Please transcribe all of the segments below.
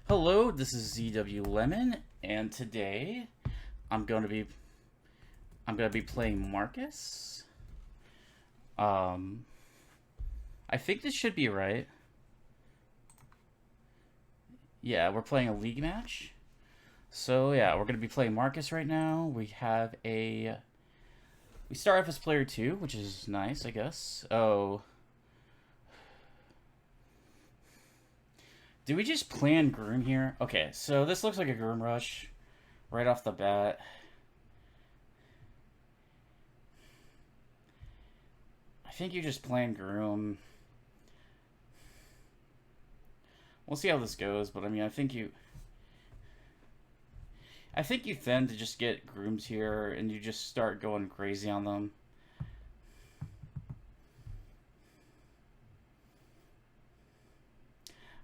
Hello, this is zwlemon, and today I'm going to be playing Marcus. Um, I think this should be right. Yeah, we're playing a league match. So yeah, we're going to be playing Marcus right now. We start off as player 2, which is nice, I guess. Oh, do we just plan Groom here? Okay, so this looks like a Groom rush right off the bat. I think you just plan Groom. We'll see how this goes, but I mean, I think you tend to just get Grooms here and you just start going crazy on them.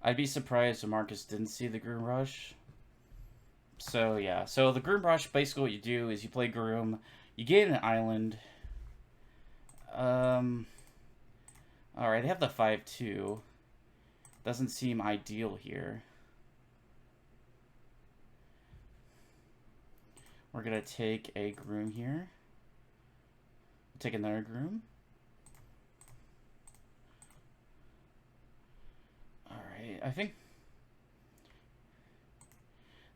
I'd be surprised if Marcus didn't see the Groom rush. So yeah, so the Groom rush, basically what you do is you play Groom, you get an island. Alright, they have the 5-2. Doesn't seem ideal here. We're gonna take a Groom here. Take another Groom. Alright, I think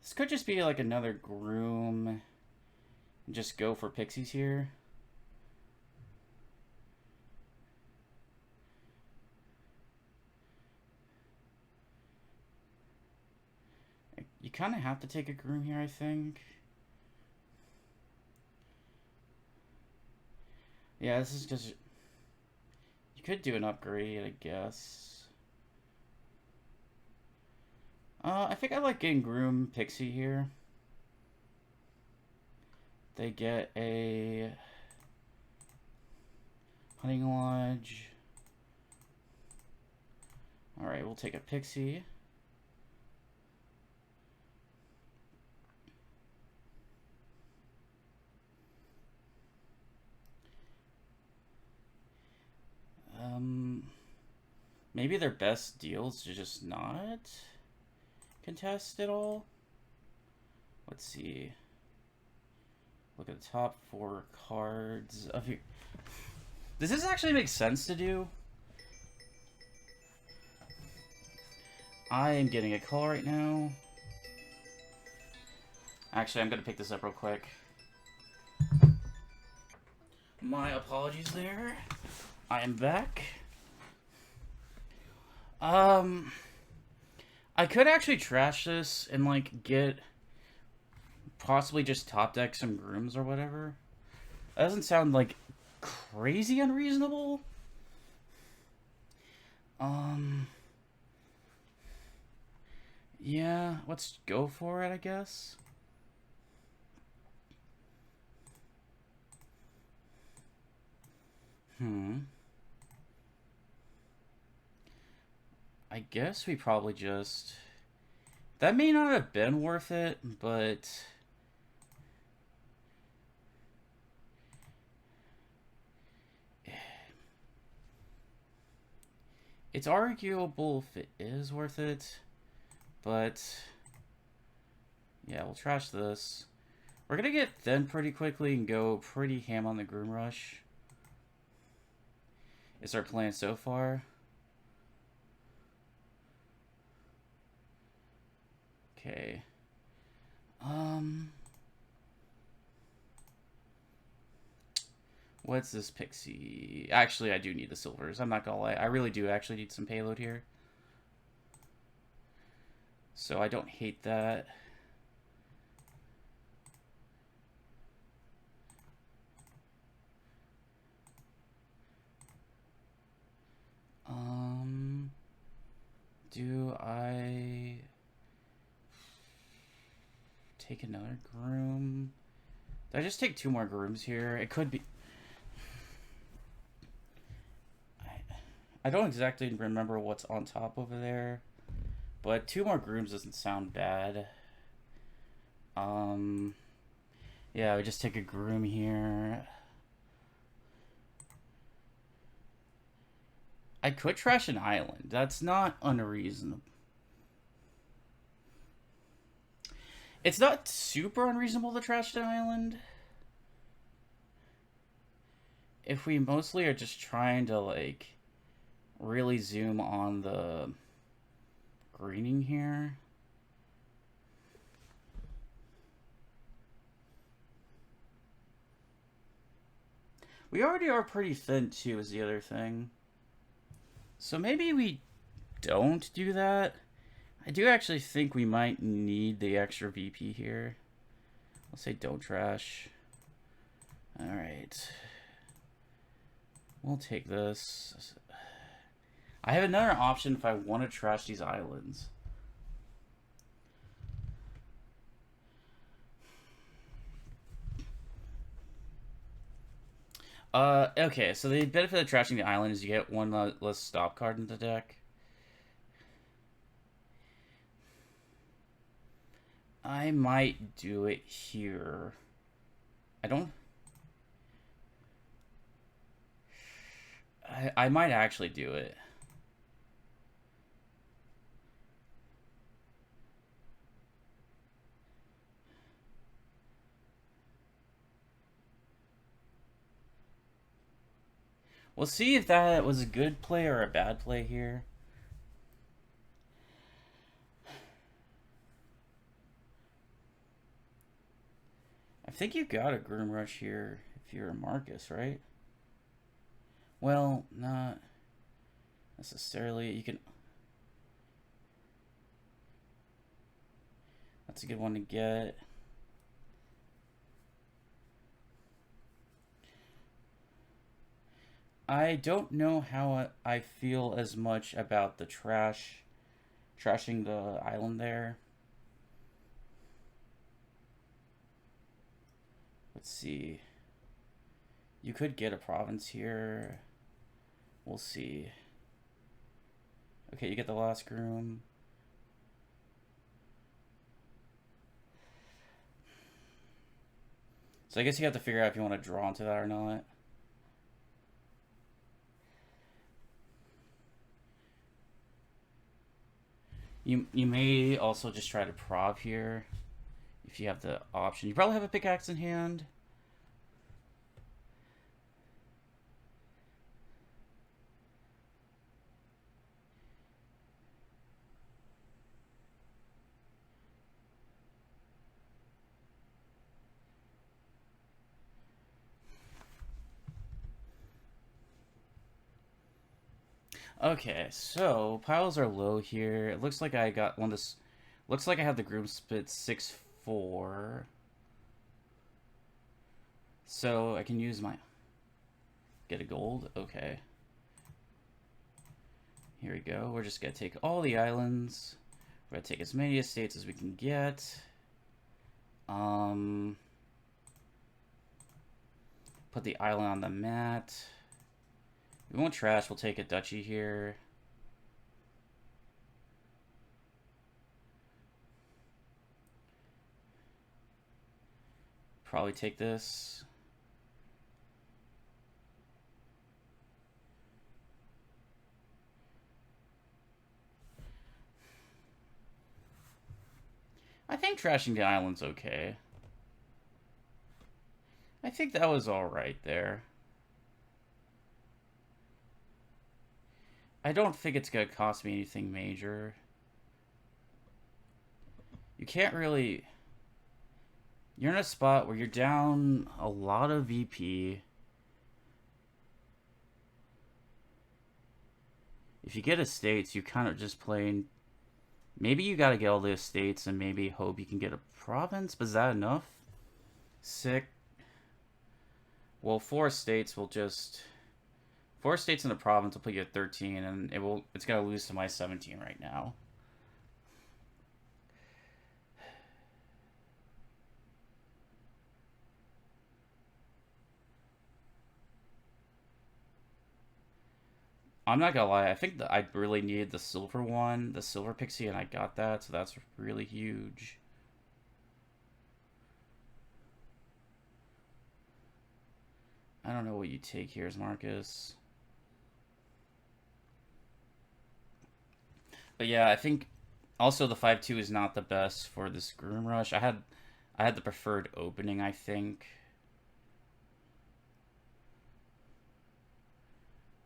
this could just be like another Groom. And just go for pixies here. You kind of have to take a Groom here, I think. Yeah, this is just... You could do an upgrade, I guess. I think I like getting Groom Pixie here. They get a Hunting Lodge. Alright, we'll take a Pixie. Maybe their best deal is to just not contest at all. Let's see. Look at the top 4 cards of your... Does this actually make sense to do? I am getting a call right now. Actually, I'm going to pick this up real quick. My apologies there. I am back. I could actually trash this and, like, get... possibly just top deck some Grooms or whatever. That doesn't sound, like, crazy unreasonable. Yeah, let's go for it, I guess. I guess we probably just... That may not have been worth it, but... It's arguable if it is worth it, but... Yeah, we'll trash this. We're gonna get thin pretty quickly and go pretty ham on the Groom rush. Is our plan so far. Okay. What's this pixie? Actually, I do need the silvers. I'm not gonna lie. I really do actually need some payload here. So I don't hate that. Do I take another Groom? Did I just take 2 more Grooms here? It could be... I don't exactly remember what's on top over there, but 2 more Grooms doesn't sound bad. Yeah, we just take a Groom here. I could trash an island. That's not unreasonable. It's not super unreasonable to trash the island. If we mostly are just trying to, like, really zoom on the greening here. We already are pretty thin, too, is the other thing. So maybe we don't do that. I do actually think we might need the extra VP here. Let's say don't trash. Alright. We'll take this. I have another option if I want to trash these islands. Okay, so the benefit of trashing the island is you get one less stop card in the deck. I might do it here. I don't... I might actually do it. We'll see if that was a good play or a bad play here. I think you got a Groom Rush here if you're a Marcus, right? Well, not necessarily. You can... That's a good one to get. I don't know how I feel as much about the trashing the island there. Let's see. You could get a province here. We'll see. Okay, you get the last Groom. So I guess you have to figure out if you want to draw into that or not. You may also just try to prov here if you have the option. You probably have a pickaxe in hand. Okay, so piles are low here. It looks like I got one. This looks like I have the Groom split 6-4. So I can use my get a gold. Okay. Here we go. We're just gonna take all the islands. We're gonna take as many estates as we can get. Put the island on the mat. We won't trash, we'll take a duchy here. Probably take this. I think trashing the island's okay. I think that was alright there. I don't think it's going to cost me anything major. You can't really... You're in a spot where you're down a lot of VP. If you get estates, you kind of just playing... Maybe you got to get all the estates and maybe hope you can get a province, but is that enough? Sick. Well, 4 estates will just... 4 states in the province will put you at 13, and it's gonna lose to my 17 right now. I'm not gonna lie, I think that I really needed the silver one, the silver pixie, and I got that, so that's really huge. I don't know what you take here as Marcus. But yeah, I think Also, the 5-2 is not the best for this Groom rush. I had the preferred opening, I think.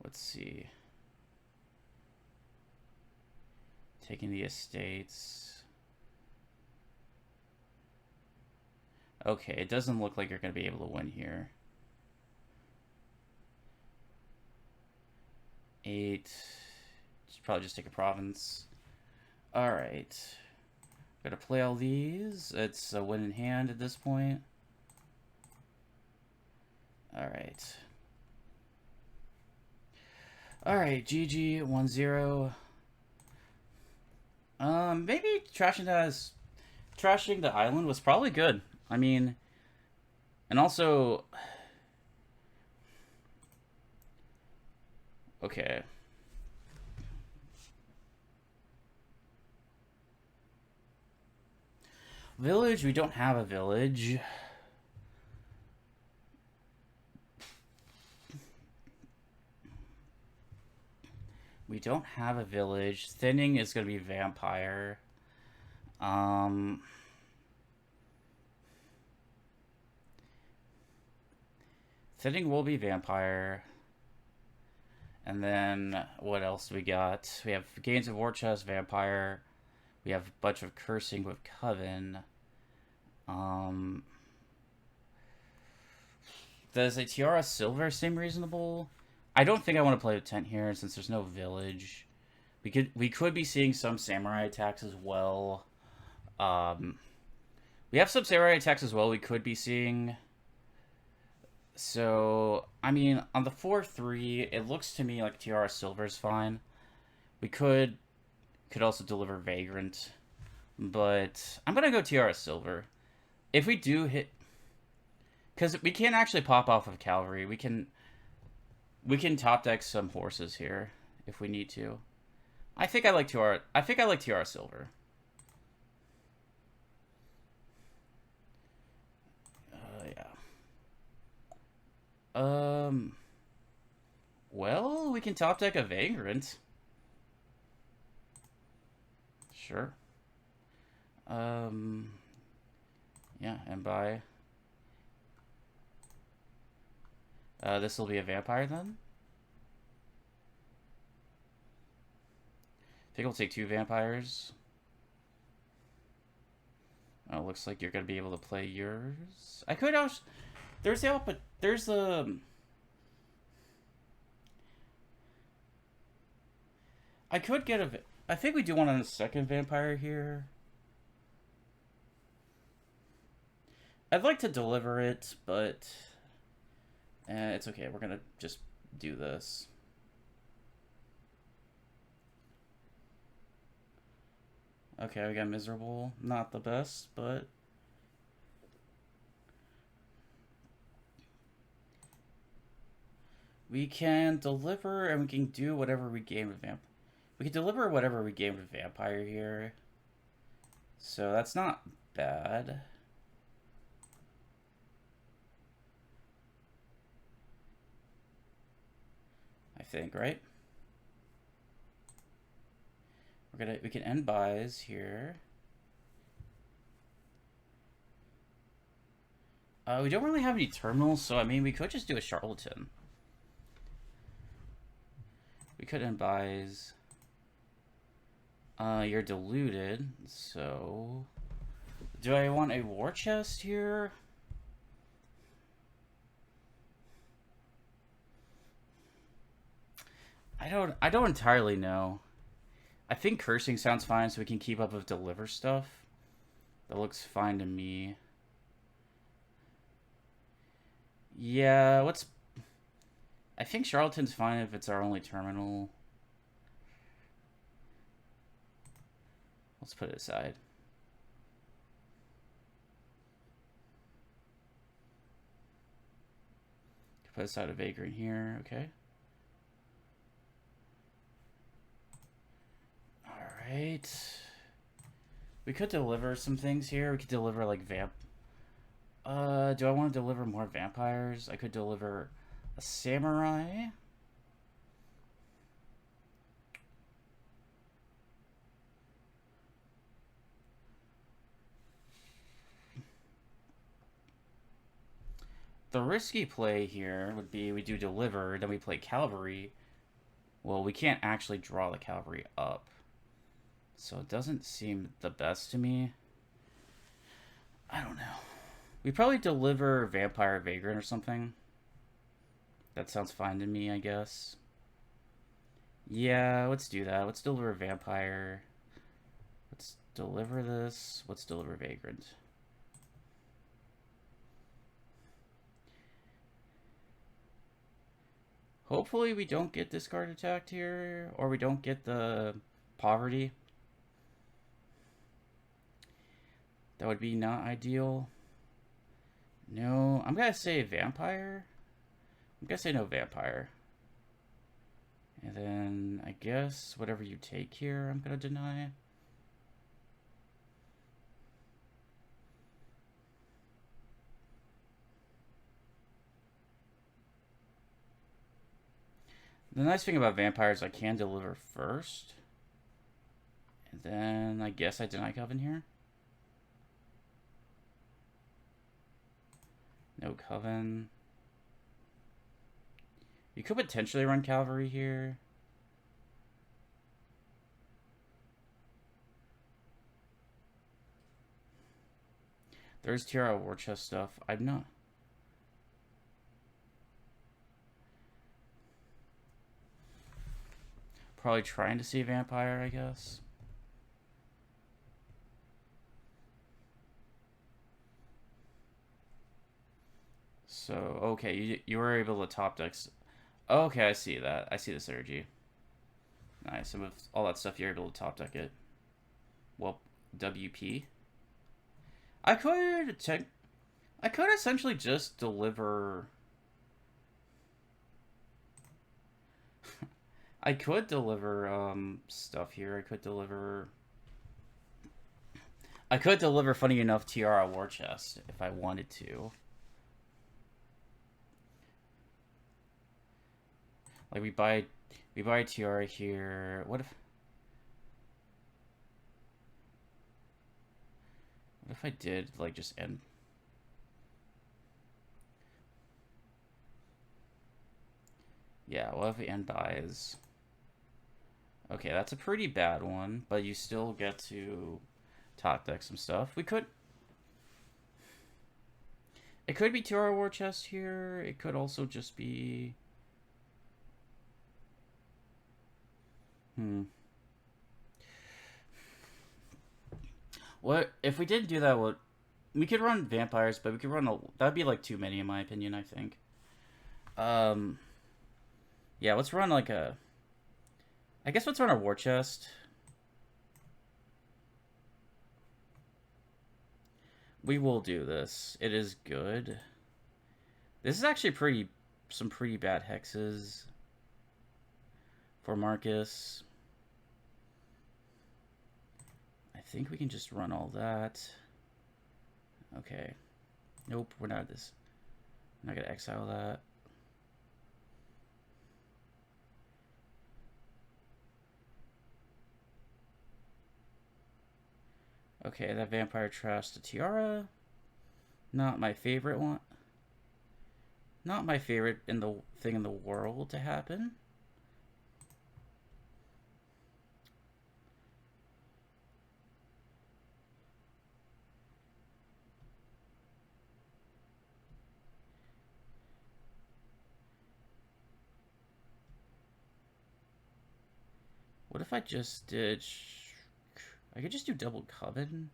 Let's see. Taking the estates. Okay, it doesn't look like you're going to be able to win here. 8. Probably just take a province. Alright. Gotta play all these. It's a win in hand at this point. Alright. Alright, GG, 1-0. Maybe trashing the island was probably good. I mean, and also, okay. Village, we don't have a village. We don't have a village. Thinning is going to be vampire. Thinning will be vampire. And then, what else do we got? We have Gains of War Chest, vampire. We have a bunch of cursing with Coven. Does a Tiara Silver seem reasonable? I don't think I want to play with Tent here since there's no village. We could be seeing some samurai attacks as well. We have some samurai attacks as well we could be seeing. So, I mean, on the 4-3, it looks to me like Tiara Silver is fine. We could also deliver Vagrant, but I'm gonna go Tiara Silver. If we do hit, because we can't actually pop off of cavalry, we can top deck some horses here if we need to. I think I like Tiara Silver. Yeah. Well, we can top deck a Vagrant. Sure. Yeah, and by this will be a vampire then. I think we'll take 2 vampires. Oh, looks like you're gonna be able to play yours. I could also. There's the. I could get a. I think we do want a second vampire here. I'd like to deliver it, but it's okay. We're gonna just do this. Okay, we got miserable. Not the best, but we can deliver and we can do whatever we gain with vampire. We can deliver whatever we gain with vampire here. So that's not bad. I think, right? We can end buys here. We don't really have any terminals, so I mean we could just do a charlatan. We could end buys. You're diluted, so do I want a war chest here? I don't entirely know. I think cursing sounds fine, so we can keep up with deliver stuff. That looks fine to me. Yeah, I think charlatan's fine if it's our only terminal. Let's put it aside. Put aside a vagrant here, okay. Alright. We could deliver some things here. We could deliver like do I want to deliver more vampires? I could deliver a samurai. The risky play here would be we do deliver, then we play cavalry. Well, we can't actually draw the cavalry up. So it doesn't seem the best to me. I don't know. We probably deliver Vampire Vagrant or something. That sounds fine to me, I guess. Yeah, let's do that. Let's deliver Vampire. Let's deliver this. Let's deliver Vagrant. Hopefully we don't get discard attacked here, or we don't get the poverty. That would be not ideal. No, I'm gonna say Vampire. I'm gonna say no Vampire. And then I guess whatever you take here, I'm gonna deny. The nice thing about vampires, I can deliver first. And then I guess I deny Coven here. No Coven. You could potentially run Cavalry here. There's Tiara War Chest stuff. I'm not. Probably trying to see Vampire, I guess. So, okay, you were able to top decks. Okay, I see that. I see the synergy. Nice. And with all that stuff, you're able to top deck it. Well, WP. I could essentially just deliver. I could deliver stuff here. I could deliver, funny enough, Tiara War Chest if I wanted to. Like we buy Tiara here. What if I did like just end? Yeah, what if we end buys? Okay, that's a pretty bad one, but you still get to top deck some stuff. It could be Tiara War Chest here. It could also just be. What if we didn't do that? What we could run vampires, but we could run that'd be like too many in my opinion. I think. Yeah, let's run like a. I guess let's run our war chest. We will do this. It is good. This is actually some pretty bad hexes for Marcus. I think we can just run all that. Okay. Nope, we're not this. I'm not gonna exile that. Okay, that Vampire Trash to Tiara. Not my favorite one. Not my favorite thing in the world to happen. What if I just did... I could just do double Coven.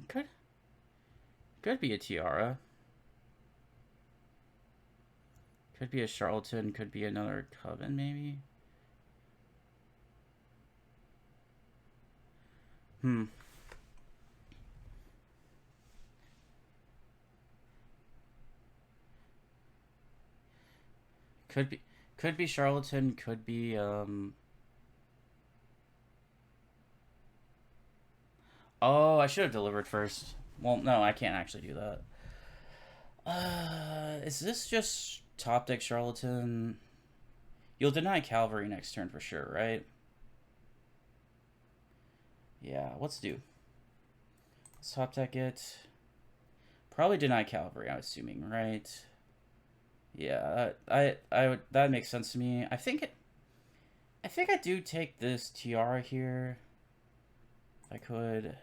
Could be a Tiara. Could be a Charlatan. Could be another Coven, maybe. Could be Charlatan, could be Oh, I should have delivered first. Well, no, I can't actually do that. Is this just top deck Charlatan? You'll deny Cavalry next turn for sure, right? Yeah, let's do. Let's top deck it. Probably deny cavalry, I'm assuming, right? Yeah, that makes sense to me. I think I do take this tiara here. I could.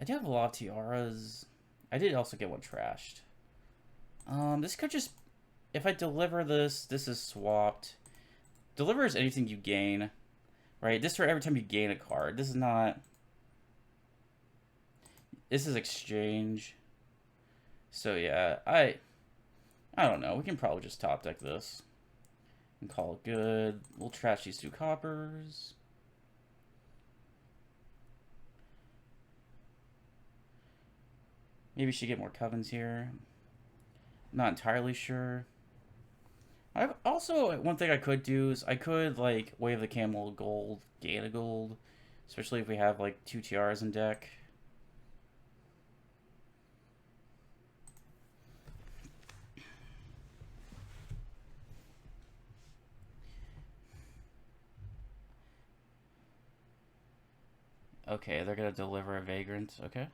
I do have a lot of tiaras. I did also get one trashed. This could just... If I deliver this, this is swapped. Deliver is anything you gain, right? This for every time you gain a card. This is not... This is exchange. So yeah, I don't know. We can probably just top deck this and call it good. We'll trash these 2 coppers. Maybe we should get more covens here. Not entirely sure. I've also, one thing I could do is I could like wave the camel gold, gain a gold, especially if we have like 2 tiaras in deck. Okay, they're gonna deliver a vagrant. Okay.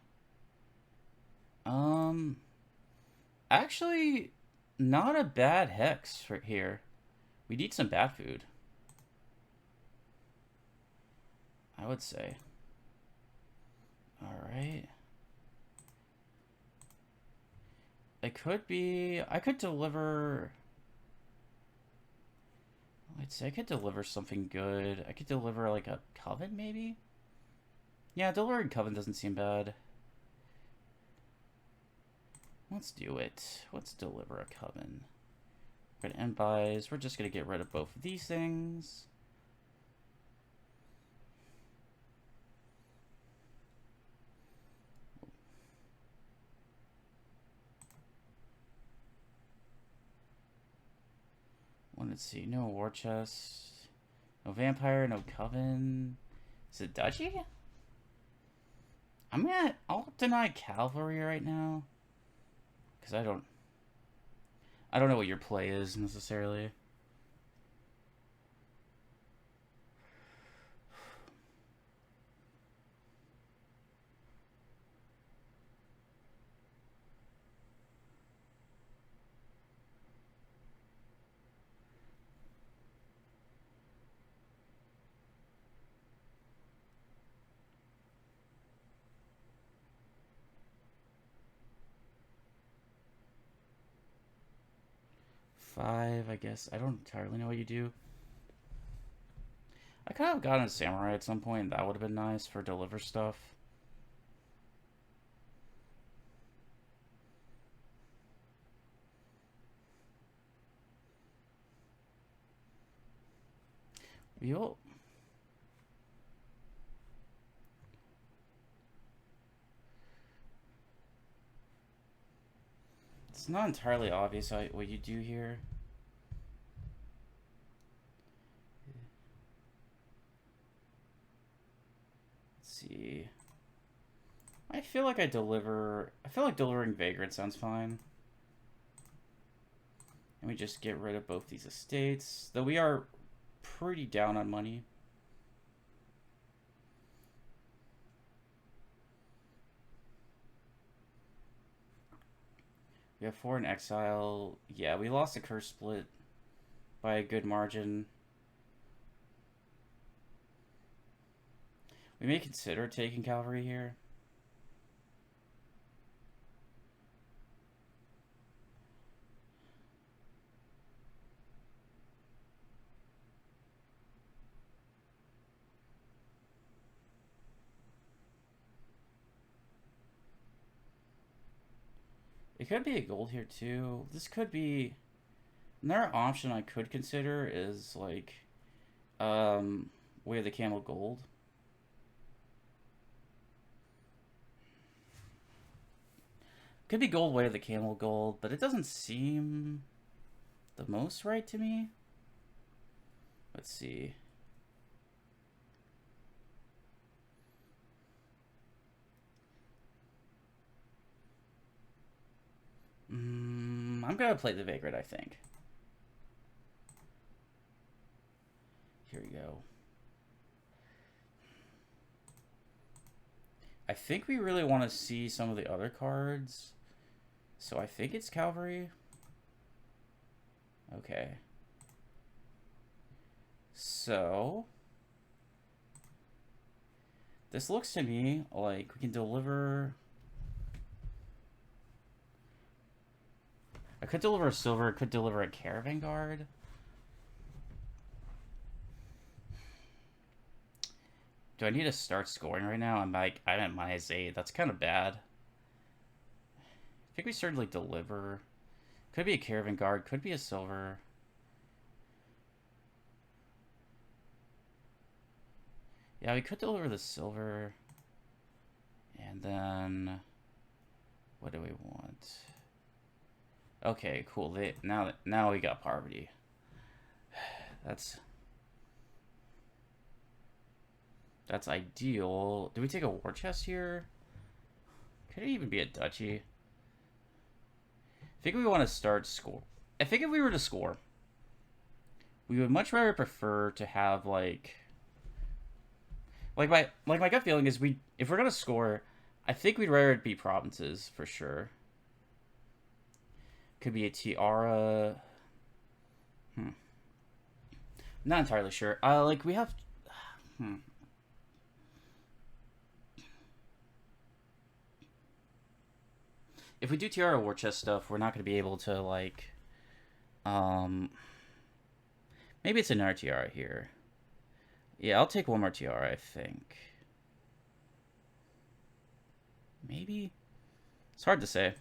Actually, not a bad hex for here. We need some bat food, I would say. All right. It could be. I could deliver. Let's say I could deliver something good. I could deliver like a coven, maybe. Yeah, delivering coven doesn't seem bad. Let's do it. Let's deliver a coven. We're gonna end buys. We're just gonna get rid of both of these things. Let's see. No war chest. No vampire. No coven. Is it duchy? I'll deny cavalry right now. Because I don't know what your play is necessarily. Five, I guess. I don't entirely know what you do. I could have gotten a samurai at some point. That would have been nice for deliver stuff. You'll... It's not entirely obvious what you do here. Let's see. I feel like delivering Vagrant sounds fine. And we just get rid of both these estates. Though we are pretty down on money. We have 4 in exile. Yeah, we lost a curse split by a good margin. We may consider taking cavalry here. It could be a gold here too. This could be... Another option I could consider is like Way of the Camel gold. Could be gold, Way of the Camel gold, but it doesn't seem the most right to me. Let's see. I'm gonna play the Vagrant, I think. Here we go. I think we really want to see some of the other cards. So I think it's Cavalry. Okay. So this looks to me like we can deliver... I could deliver a silver, could deliver a Caravan Guard. Do I need to start scoring right now? I'm at -8. That's kind of bad. I think we started like deliver. Could be a Caravan Guard, could be a silver. Yeah, we could deliver the silver. And then what do we want? Okay, cool. Now we got poverty. That's ideal. Do we take a war chest here? Could it even be a duchy? I think we want to start score. I think if we were to score, we would much rather prefer to have like my gut feeling is if we're gonna score, I think we'd rather it be provinces for sure. Could be a tiara. Not entirely sure. Like we have. If we do tiara war chest stuff, we're not going to be able to like. Maybe it's another tiara here. Yeah, I'll take one more tiara, I think. Maybe? It's hard to say.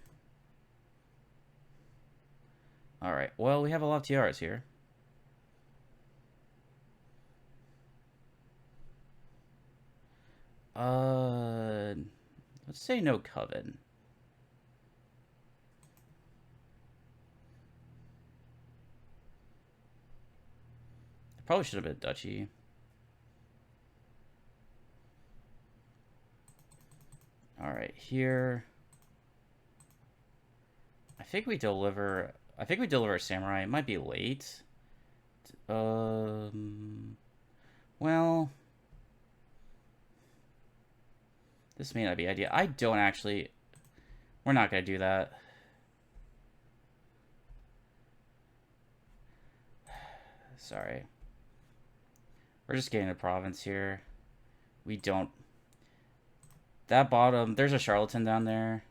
Alright, well, we have a lot of tiaras here. Let's say no coven. Probably should have been duchy. Alright, here. I think we deliver a samurai. It might be late. Well, this may not be ideal. I don't actually... We're not going to do that. Sorry. We're just getting a province here. We don't... That bottom... There's a charlatan down there.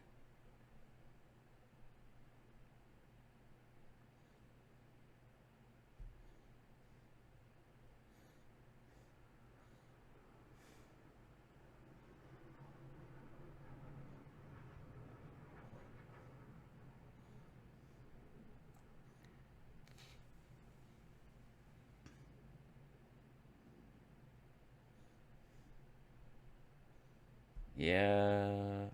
Yeah.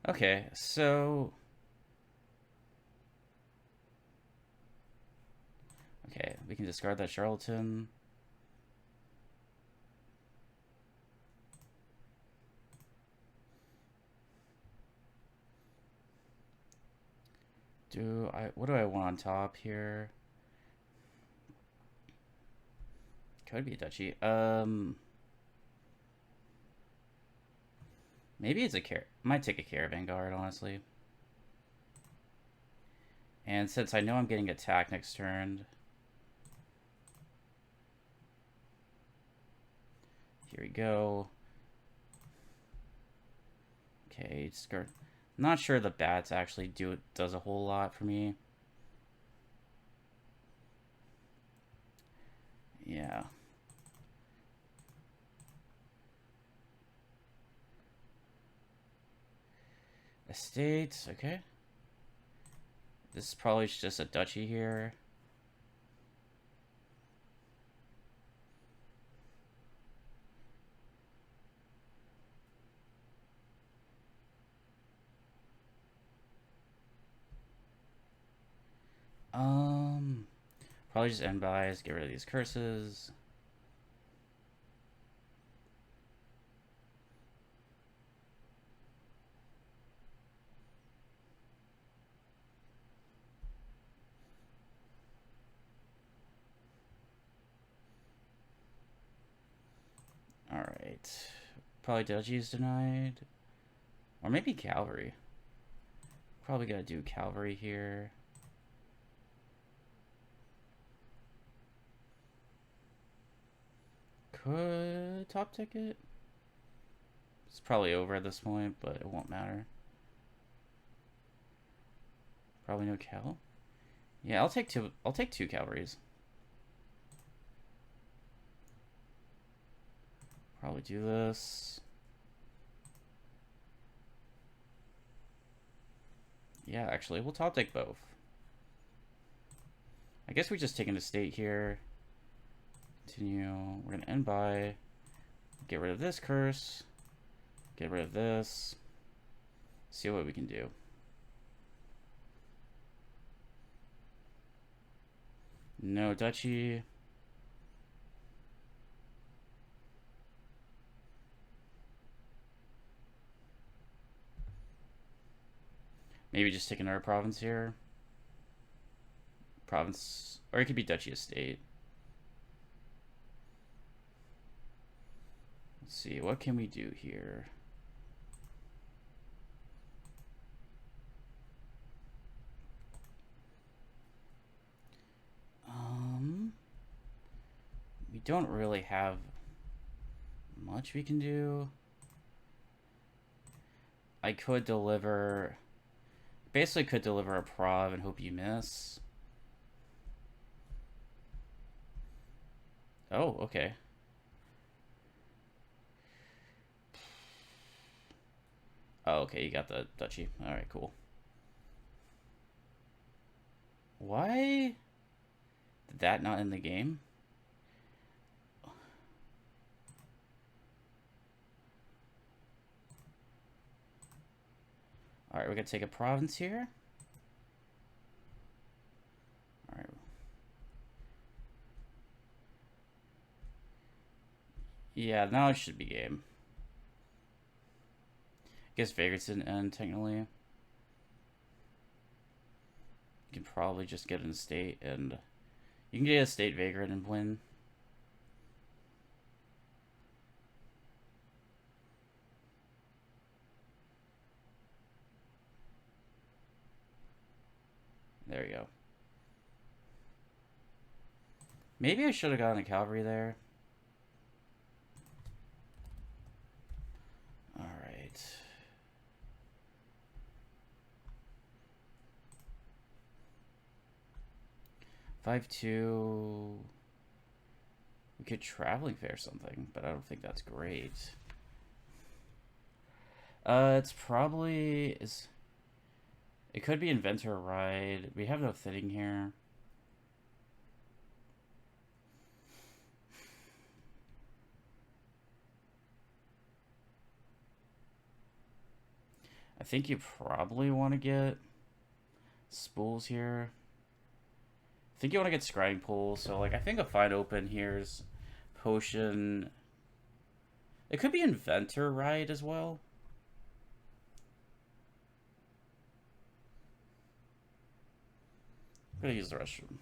Okay, so... Okay, we can discard that charlatan. What do I want on top here? Could be a duchy. Maybe it's might take a Caravan Guard, honestly. And since I know I'm getting attacked next turn, here we go. Okay, skirt. Not sure the bats actually does a whole lot for me. Yeah. Estates, okay. This is probably just a duchy here. Probably just end buys, get rid of these curses. Alright. Probably Duchy is denied. Or maybe Cavalry. Probably gotta do Cavalry here. Could top ticket? It's probably over at this point, but it won't matter. Probably no Cal. Yeah, I'll take two. I'll take two Cavalries. Probably do this. Yeah, actually, we'll top take both. I guess we just take an estate here. Continue. We're gonna end by. Get rid of this curse. Get rid of this. See what we can do. No Duchy. Maybe just take another province here. Province, or it could be Duchy Estate. Let's see, what can we do here? We don't really have much we can do. I could deliver, basically could deliver a prov and hope you miss. Oh, okay. Oh, okay, you got the Duchy. Alright, cool. Why did that not end the game? Alright, we're gonna take a province here. Alright. Yeah, now it should be game. I guess Vagrant's didn't end, technically. You can probably just get an estate, and you can get a state Vagrant and win. There you go. Maybe I should have gotten a cavalry there. Alright. $5-2. We could traveling fair something, but I don't think that's great. It's probably is. It could be Inventor Ride. We have no thinning here. I think you probably want to get spools here. I think you want to get scrying pool. So like I think a fine open here is potion. It could be Inventor Ride as well. I'm gonna use the restroom.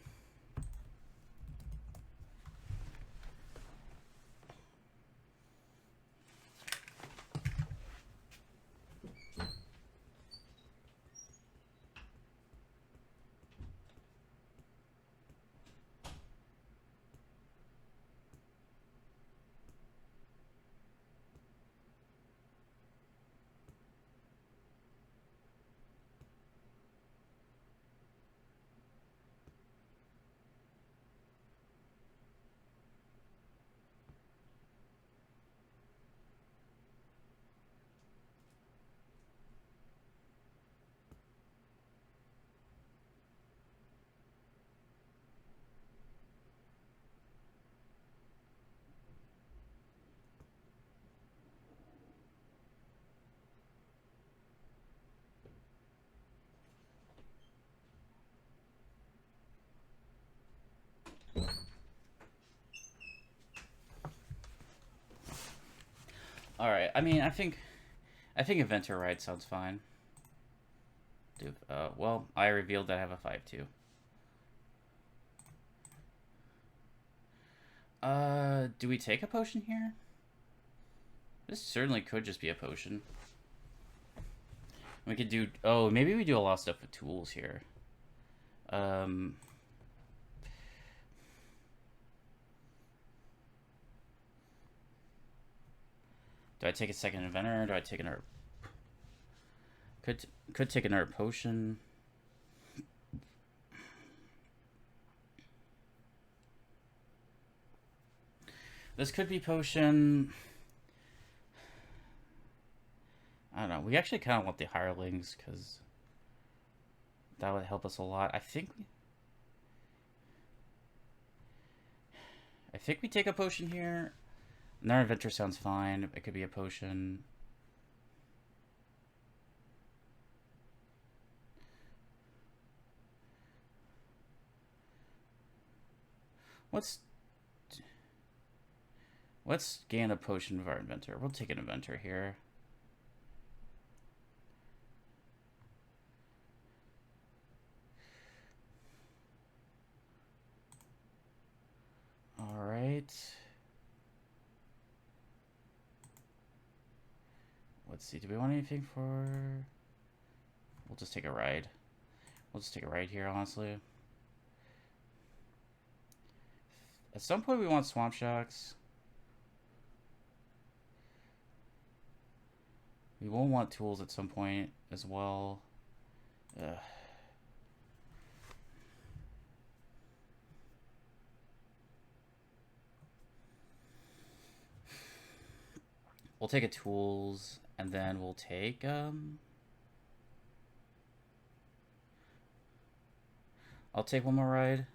All right. I mean, I think Inventor Ride sounds fine. Dude, well, I revealed that I have a 5-2. Do we take a potion here? This certainly could just be a potion. We could do... Oh, maybe we do a lot of stuff with tools here. Do I take a second inventor? Do I take another... Could take another potion. This could be potion. I don't know. We actually kind of want the hirelings because that would help us a lot. I think we take a potion here. Another inventor sounds fine. It could be a potion. Let's scan a potion of our inventor. We'll take an inventor here. All right. Let's see. Do we want anything for... We'll just take a ride. We'll just take a ride here, honestly. At some point, we want swamp shocks. We will want tools at some point as well. We'll take a tools, and then we'll take I'll take one more ride.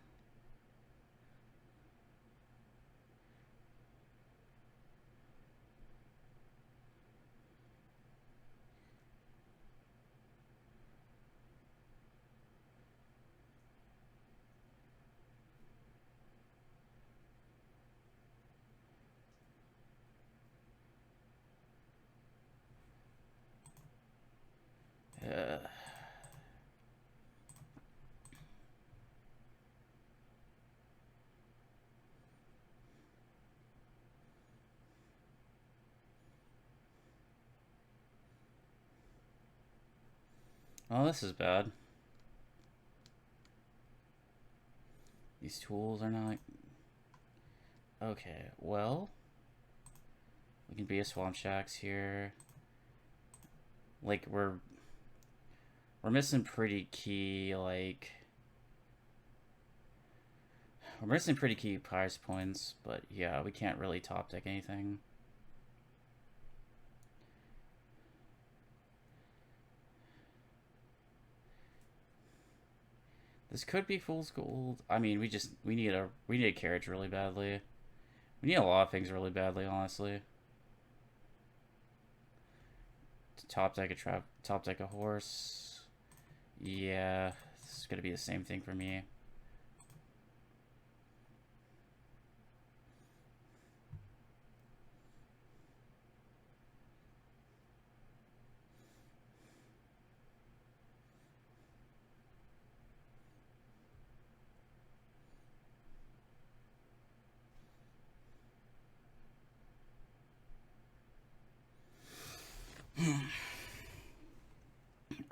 Oh, this is bad. These tools are not... Okay, well... We can be a swamp shacks here. Like, we're missing pretty key, like... We're missing pretty key price points, but yeah, we can't really top deck anything. This could be fool's gold. I mean, we need a carriage really badly. We need a lot of things really badly, honestly. To top deck a horse. Yeah, this is gonna be the same thing for me.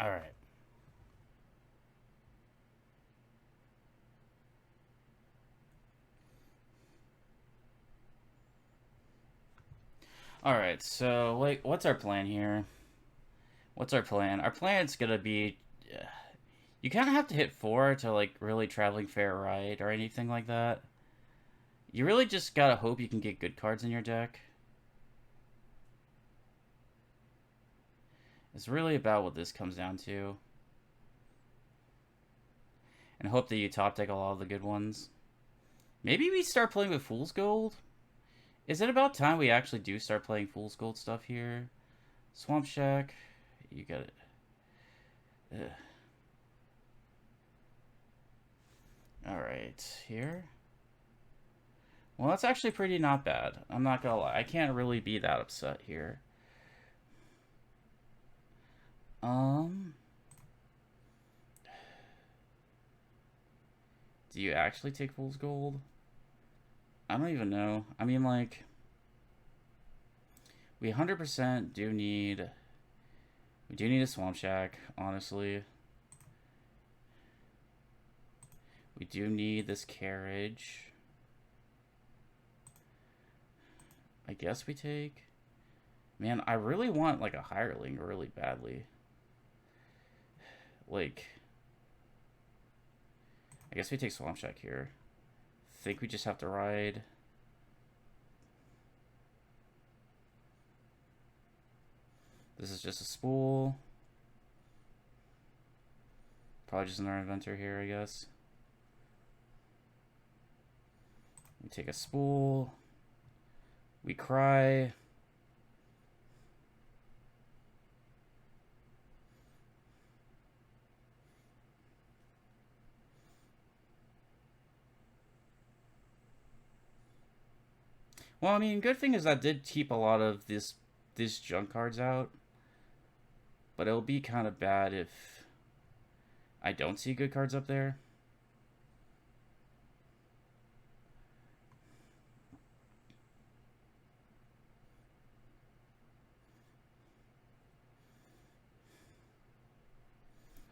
All right. All right. So, like, what's our plan here? What's our plan? Our plan's gonna be... You kind of have to hit 4 to, like, really traveling fair right or anything like that. You really just gotta hope you can get good cards in your deck. It's really about what this comes down to. And hope that you top deck a lot of the good ones. Maybe we start playing with Fool's Gold? Is it about time we actually do start playing Fool's Gold stuff here? Swamp Shack. You got it. Ugh. Alright, here. Well, that's actually pretty not bad. I'm not gonna lie. I can't really be that upset here. Do you actually take Fool's Gold? I don't even know. I mean, like... We 100% do need... We do need a Swamp Shack, honestly. We do need this carriage. I guess we take... Man, I really want, like, a hireling really badly. Like... I guess we take Swamp Shack here. Think we just have to ride... This is just a spool. Probably just another inventor here, I guess. We take a spool. We cry. Well, I mean, good thing is that did keep a lot of these junk cards out. But it'll be kind of bad if I don't see good cards up there.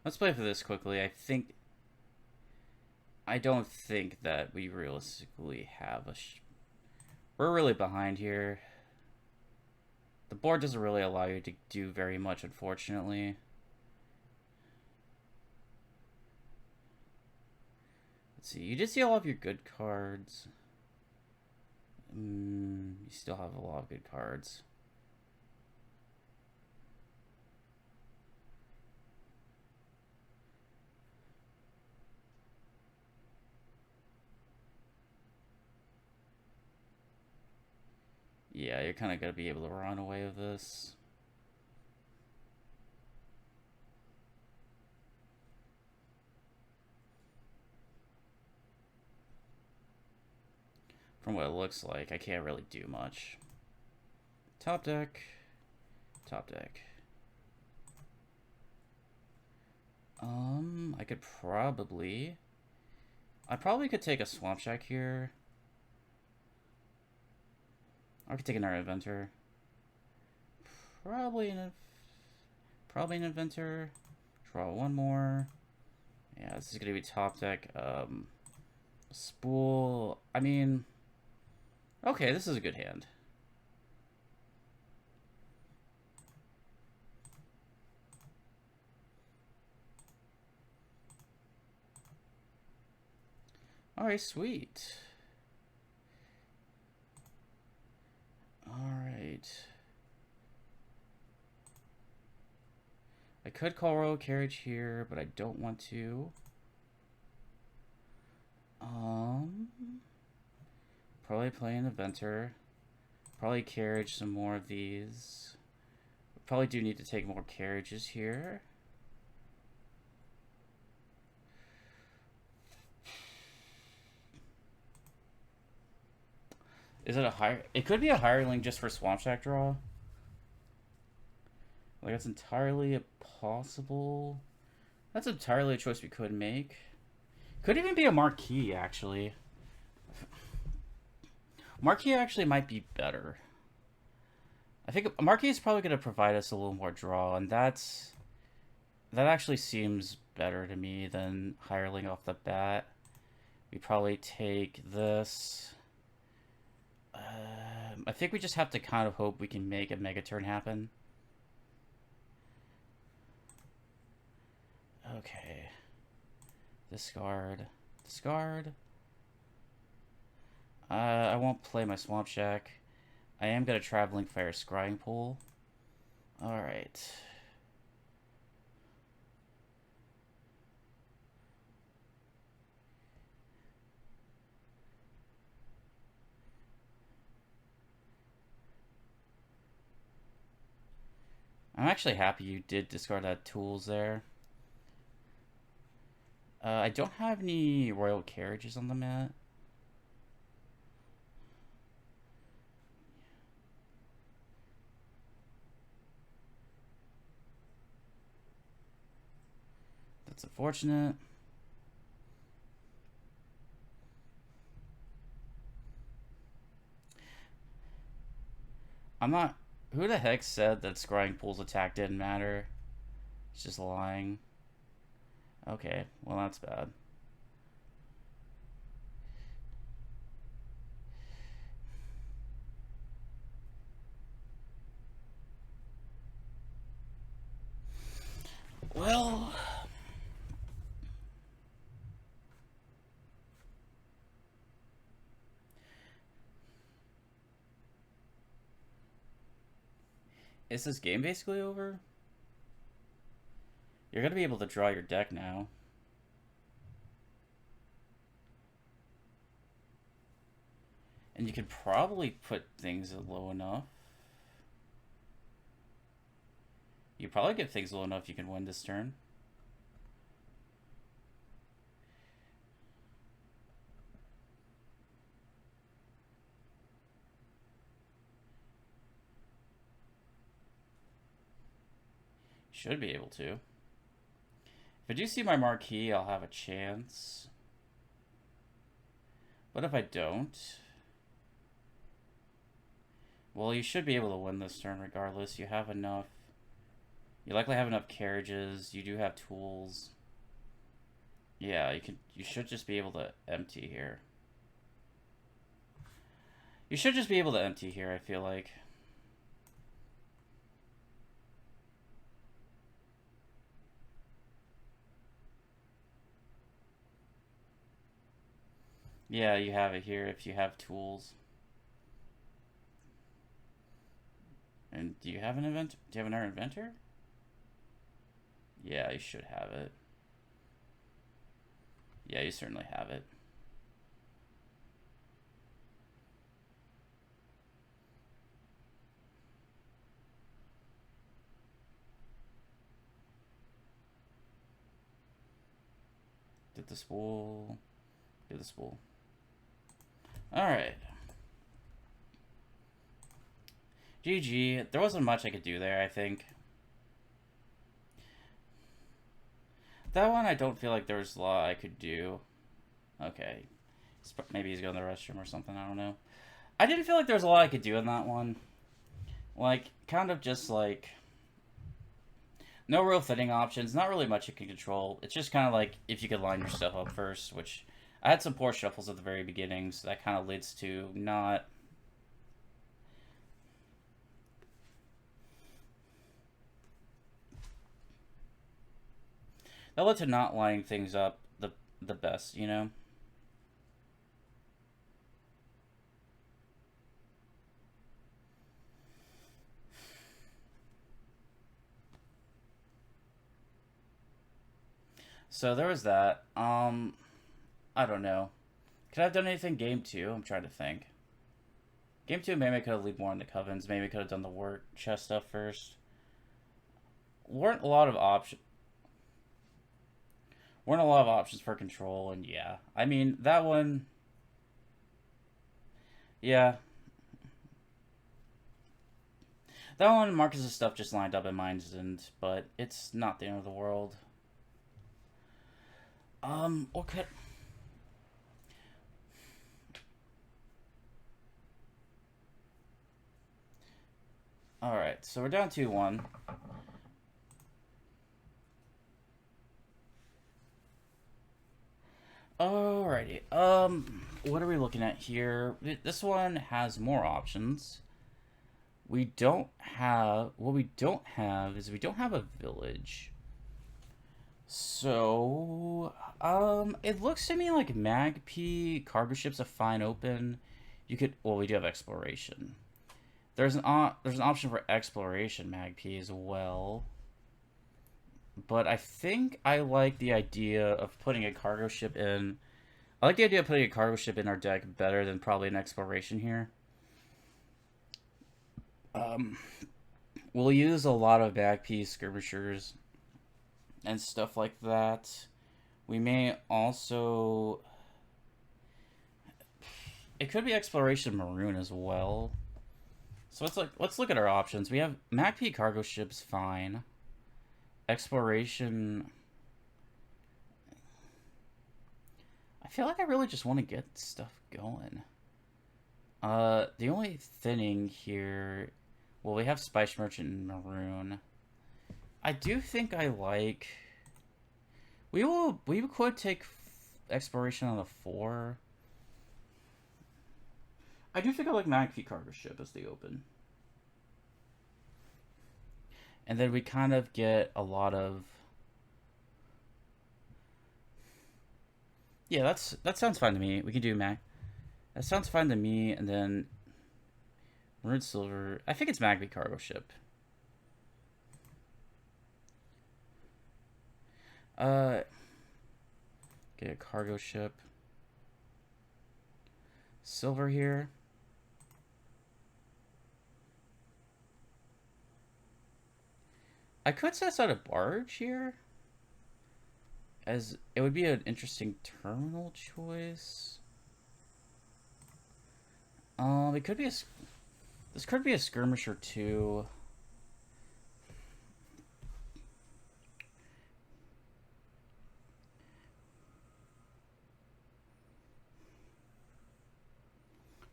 Let's play for this quickly. I don't think that we realistically have a... We're really behind here. The board doesn't really allow you to do very much, unfortunately. Let's see. You did see a lot of your good cards. You still have a lot of good cards. Yeah, you're kind of going to be able to run away with this. From what it looks like, I can't really do much. Top deck. Top deck. I could probably... I probably could take a Swamp Shack here. I could take another inventor. Probably an inventor. Draw one more. Yeah, this is gonna be top deck. Spool. I mean, okay, this is a good hand. All right, sweet. Alright. I could call Royal Carriage here, but I don't want to. Probably play an Inventor. Probably Carriage some more of these. Probably do need to take more carriages here. Is it a hire? It could be a hireling just for Swamp Shack draw. Like, that's entirely possible. That's entirely a choice we could make. Could even be a Marquis, actually. Marquis actually might be better. I think Marquis is probably going to provide us a little more draw, and that actually seems better to me than hireling off the bat. We probably take this. I think we just have to kind of hope we can make a mega turn happen. Okay. Discard. Discard. I won't play my Swamp Shack. I am going to Traveling Fire Scrying Pool. Alright. I'm actually happy you did discard that tools there. I don't have any Royal Carriages on the mat. That's unfortunate. I'm not... Who the heck said that scrying pool's attack didn't matter? It's just lying. Okay, well that's bad. Well... Is this game basically over? You're gonna be able to draw your deck now. And you can probably put things low enough. You probably get things low enough you can win this turn. Should be able to. If I do see my marquee, I'll have a chance. But if I don't... Well, you should be able to win this turn regardless. You have enough... You likely have enough carriages. You do have tools. Yeah, you should just be able to empty here. You should just be able to empty here, I feel like. Yeah, you have it here if you have tools. And do you have an event? Do you have another inventor? Yeah, you should have it. Yeah, you certainly have it. Did the spool. Did the spool. Alright. GG. There wasn't much I could do there, I think. That one, I don't feel like there was a lot I could do. Okay. Maybe he's going to the restroom or something, I don't know. I didn't feel like there was a lot I could do in that one. Like, kind of just like... No real fitting options, not really much you can control. It's just kind of like if you could line your stuff up first, which... I had some poor shuffles at the very beginning, so that kind of leads to not... That led to not lining things up the best, you know? So there was that. I don't know. Could I have done anything game 2? I'm trying to think. Game 2, maybe I could have leaned more on the Covens. Maybe I could have done the work chest stuff first. Weren't a lot of options for control, and yeah. I mean, that one... Yeah. That one, Marcus's stuff just lined up and mine didn't, but it's not the end of the world. Okay. Alright, so we're down 2-1. Alrighty, what are we looking at here? This one has more options. What we don't have is we don't have a village. So, it looks to me like Magpie, cargo ship's a fine open. You could, well, we do have exploration. There's an option for exploration Magpie as well. But I think I like the idea of putting a cargo ship in. I like the idea of putting a cargo ship in our deck better than probably an exploration here. We'll use a lot of Magpie skirmishers and stuff like that. We may also... It could be exploration maroon as well. So let's look at our options. We have Magpie cargo ships, fine. Exploration... I feel like I really just want to get stuff going. The only thinning here... Well, we have Spice Merchant and Maroon. I do think I like... We could take Exploration on a 4. I do think I like Magpie Cargo Ship as the open. And then we kind of get a lot of... Yeah, that sounds fine to me. We can do Mag. That sounds fine to me, and then... Maroon Silver... I think it's Magpie Cargo Ship. Get a cargo ship. Silver here. I could set aside a barge here, as it would be an interesting terminal choice. It could be a... This could be a skirmisher too.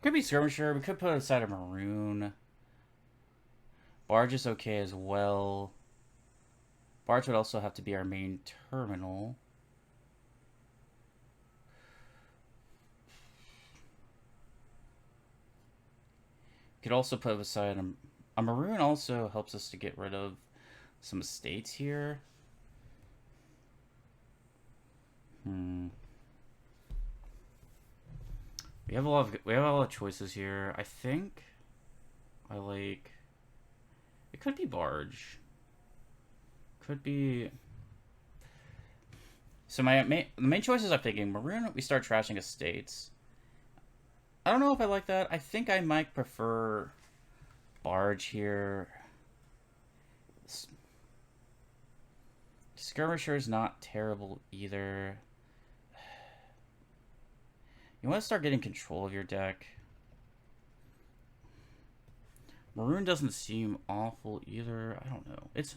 Could be skirmisher. We could put aside a maroon. Barge is okay as well. Barge would also have to be our main terminal. Could also put aside a maroon. Also helps us to get rid of some estates here. We have a lot of choices here. I think I like... It could be barge. Could be... So the main choices I'm thinking, maroon, we start trashing estates. I don't know if I like that. I think I might prefer barge here. Skirmisher is not terrible either. You want to start getting control of your deck. Maroon doesn't seem awful either. I don't know. It's...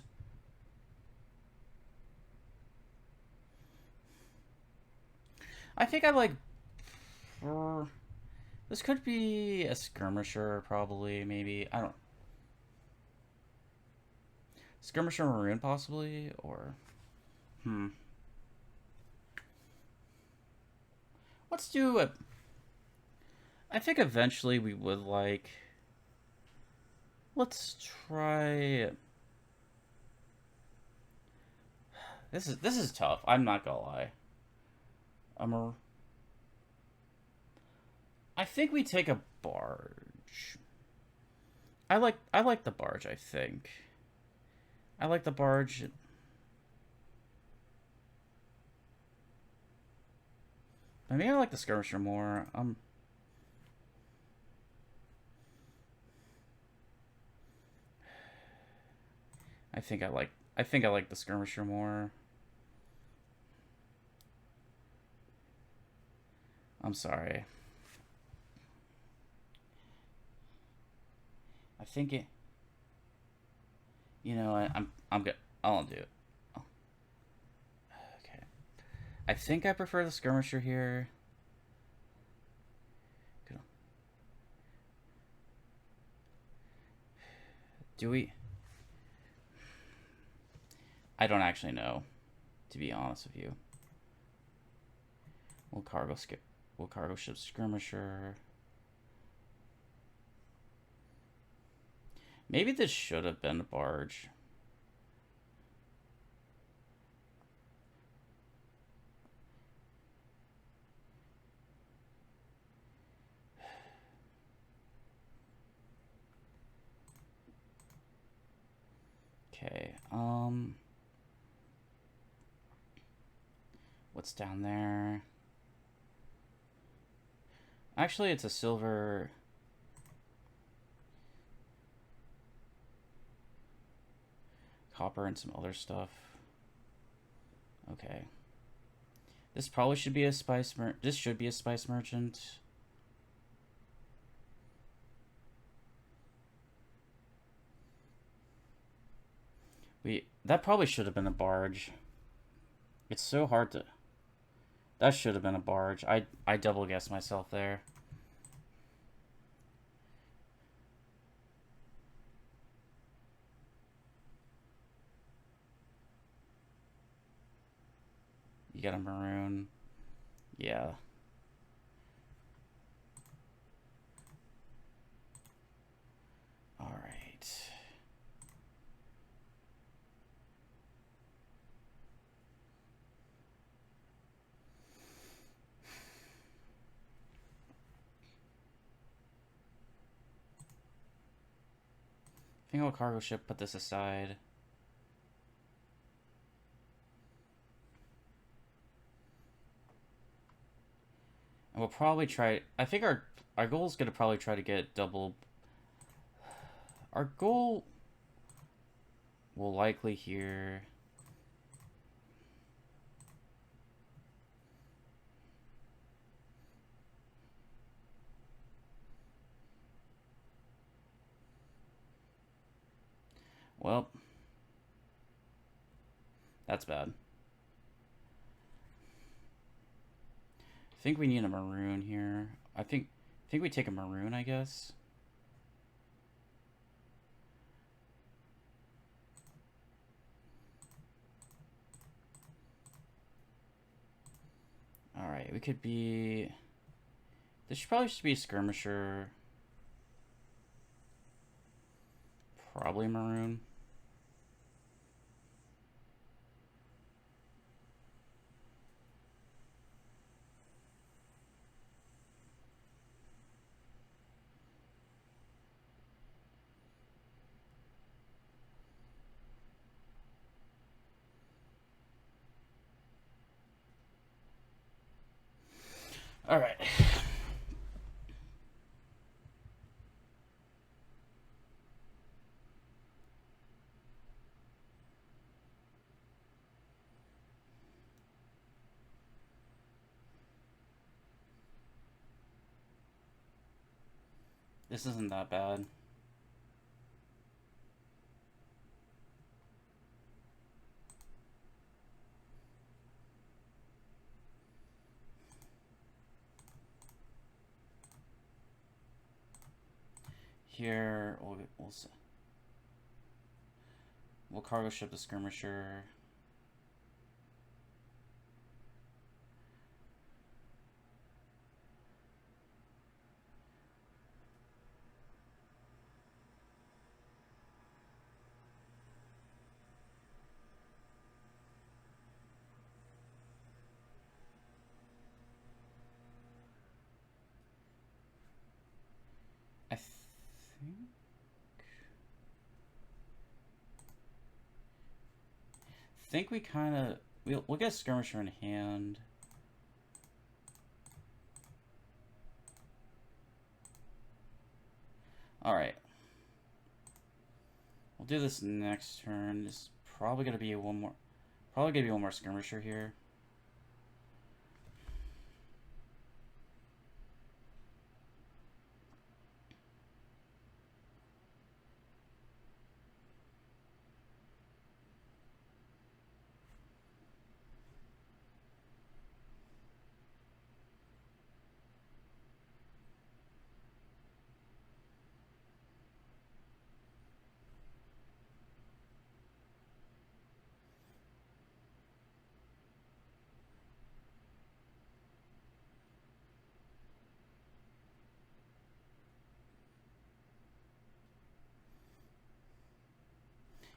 I think I like... This could be a skirmisher, probably, maybe. I don't... Skirmisher maroon, possibly? Or... Let's do it. I think eventually we would like... Let's try... This is tough. I'm not gonna lie. I think we take a barge. I like the barge, I think. I like the barge. Maybe I like the skirmisher more. I think I like the skirmisher more. I'm sorry. I think it... You know what? I'm good. I'll do it. Oh. Okay. I think I prefer the skirmisher here. Do we... I don't actually know, to be honest with you. We'll cargo ship skirmisher. Maybe this should have been a barge. Okay, what's down there? Actually, it's a silver... Copper and some other stuff. Okay. This probably should be a spice this should be a spice merchant. That probably should have been a barge. It's so hard to... That should have been a barge. I double guessed myself there. You got a maroon. Yeah. All right. I think I'll cargo ship, put this aside. And we'll probably try... I think our goal is going to probably try to get double... Our goal will likely here... Well, that's bad. I think we need a maroon here. I think we take a maroon, I guess. All right, we could be... This should probably be a skirmisher. Probably maroon. All right. This isn't that bad. Here, we'll cargo ship the skirmisher. I think we kind of... We'll get a skirmisher in hand. Alright. We'll do this next turn. This is probably going to be one more... Probably going to be one more skirmisher here.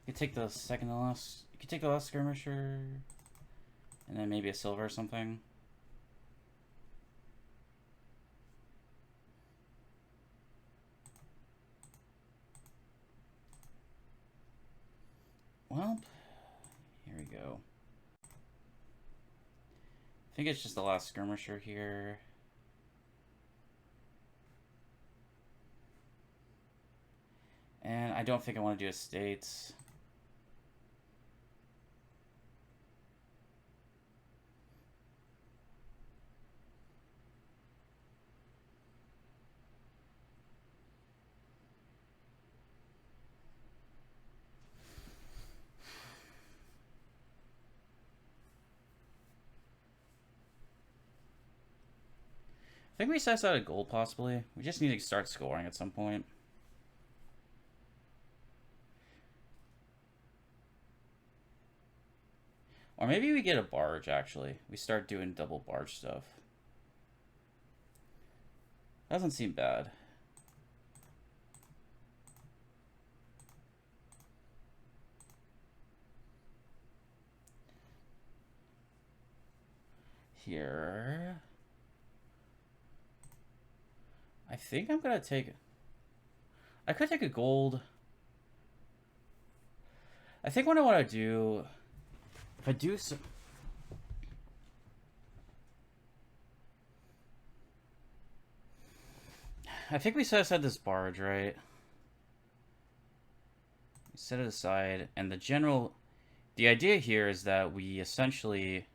You could take the second to last... You could take the last skirmisher... And then maybe a silver or something. Well, here we go. I think it's just the last skirmisher here. And I don't think I want to do estates. I think we size out a goal, possibly. We just need to start scoring at some point. Or maybe we get a barge, actually. We start doing double barge stuff. Doesn't seem bad. Here. I think I'm gonna take... I could take a gold. I think what I want to do... If I do some... I think we set aside this barge, right? We set it aside, and the general... The idea here is that we essentially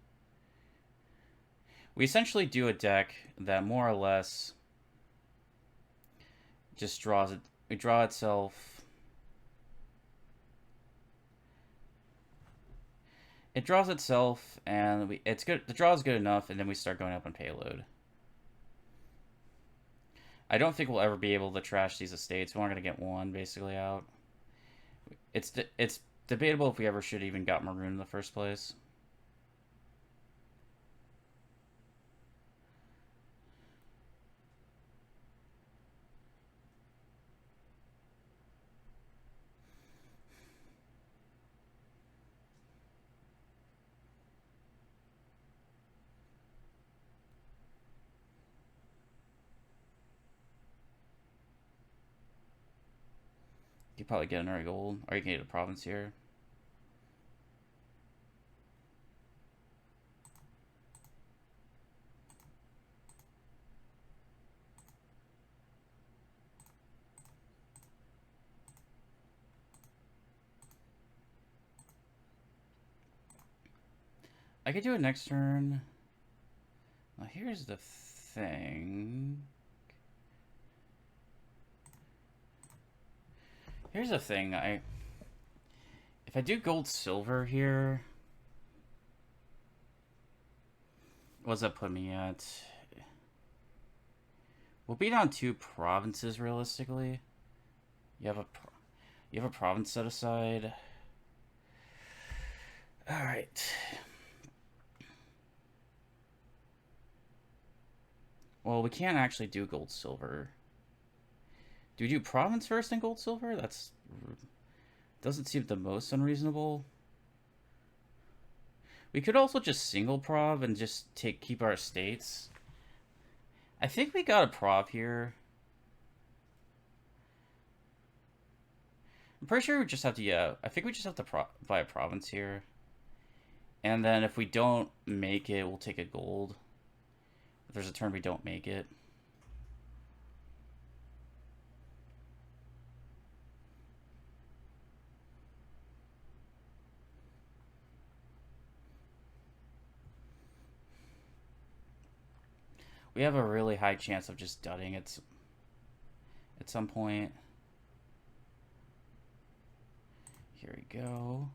do a deck that more or less just draws it. We draw itself. It draws itself, and it's good. The draw is good enough, and then we start going up on payload. I don't think we'll ever be able to trash these estates. We're only gonna get one basically out. It's debatable if we ever should even got Maroon in the first place. You probably get another gold, or you can get a province here. I could do it next turn. Now here's the thing. Here's the thing. If I do gold silver here, what does that put me at? We'll be down 2 provinces realistically. You have a province set aside. All right. Well, we can't actually do gold silver. Do we do province first and gold silver? That's doesn't seem the most unreasonable. We could also just single prov and just keep our estates. I think we got a prov here. I'm pretty sure we just have to, yeah, I think we just have to buy a province here. And then if we don't make it, we'll take a gold. If there's a turn we don't make it. We have a really high chance of just dudding it at some point. Here we go.